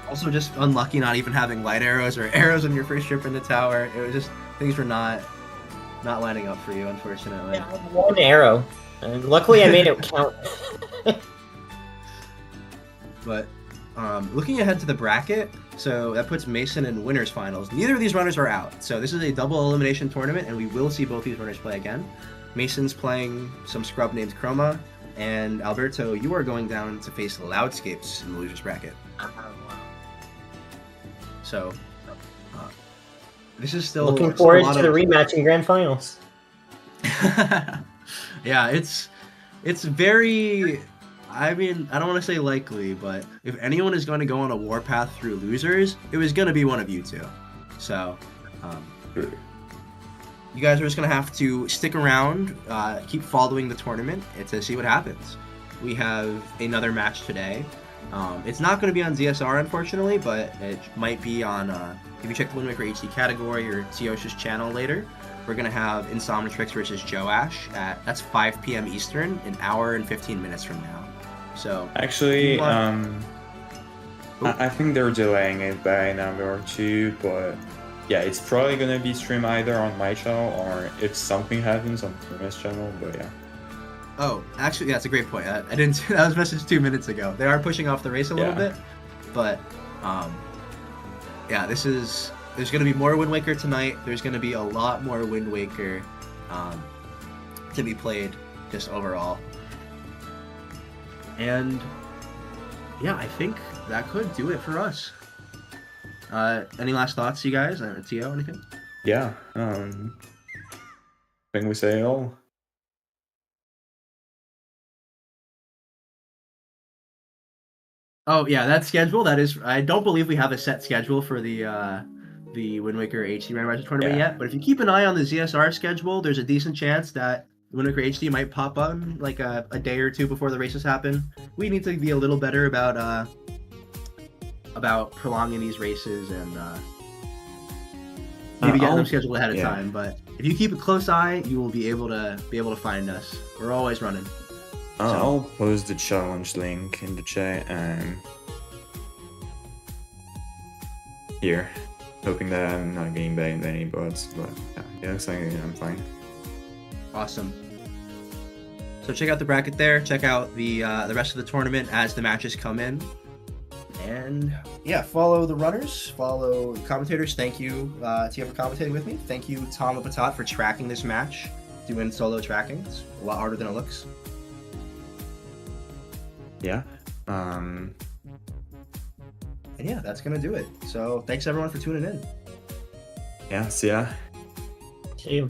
also just unlucky not even having light arrows or arrows on your first trip in the tower. It was just things were not lining up for you, unfortunately. Yeah, one arrow, and luckily I made it count. But looking ahead to the bracket, so that puts Mason in winners finals. Neither of these runners are out, so this is a double elimination tournament, and we will see both these runners play again. Mason's playing some scrub named Chroma, and Alberto, you are going down to face Loudscapes in the losers bracket. So this is still looking forward to the rematch in grand finals. Yeah, it's very. I mean, I don't want to say likely, but if anyone is going to go on a warpath through losers, it was going to be one of you two. So, you guys are just going to have to stick around, keep following the tournament to see what happens. We have another match today. It's not going to be on ZSR, unfortunately, but it might be on, if you check the Wind Waker HD category or Tiosh's channel later, we're going to have Insomnitrix versus Joash that's 5 p.m. Eastern, an hour and 15 minutes from now. So actually, I think they're delaying it by an hour or two, but yeah, it's probably gonna be streamed either on my channel or if something happens on Prima's channel. But yeah. Oh, actually, yeah, that's a great point. I didn't. That was messaged 2 minutes ago. They are pushing off the race a little bit, but yeah, there's gonna be more Wind Waker tonight. There's gonna be a lot more Wind Waker to be played just overall. And yeah, I think that could do it for us. Any last thoughts, you guys? Tio, anything? Yeah. I think we say it all. Oh yeah, that schedule. That is. I don't believe we have a set schedule for the Wind Waker HD Randomizer Tournament yet. But if you keep an eye on the ZSR schedule, there's a decent chance that Wind Waker HD might pop on like a day or two before the races happen. We need to be a little better about prolonging these races and maybe getting them scheduled ahead of time. But if you keep a close eye, you will be able to find us. We're always running. I'll post the challenge link in the chat and here, hoping that I'm not getting banned any bots, but yeah, it looks like I'm fine. Awesome. So check out the bracket there. Check out the rest of the tournament as the matches come in. And yeah, follow the runners, follow the commentators. Thank you, Tia, for commentating with me. Thank you, Tom Patat, for tracking this match, doing solo tracking. It's a lot harder than it looks. Yeah. And yeah, that's gonna do it. So thanks everyone for tuning in. Yeah, see ya. See you.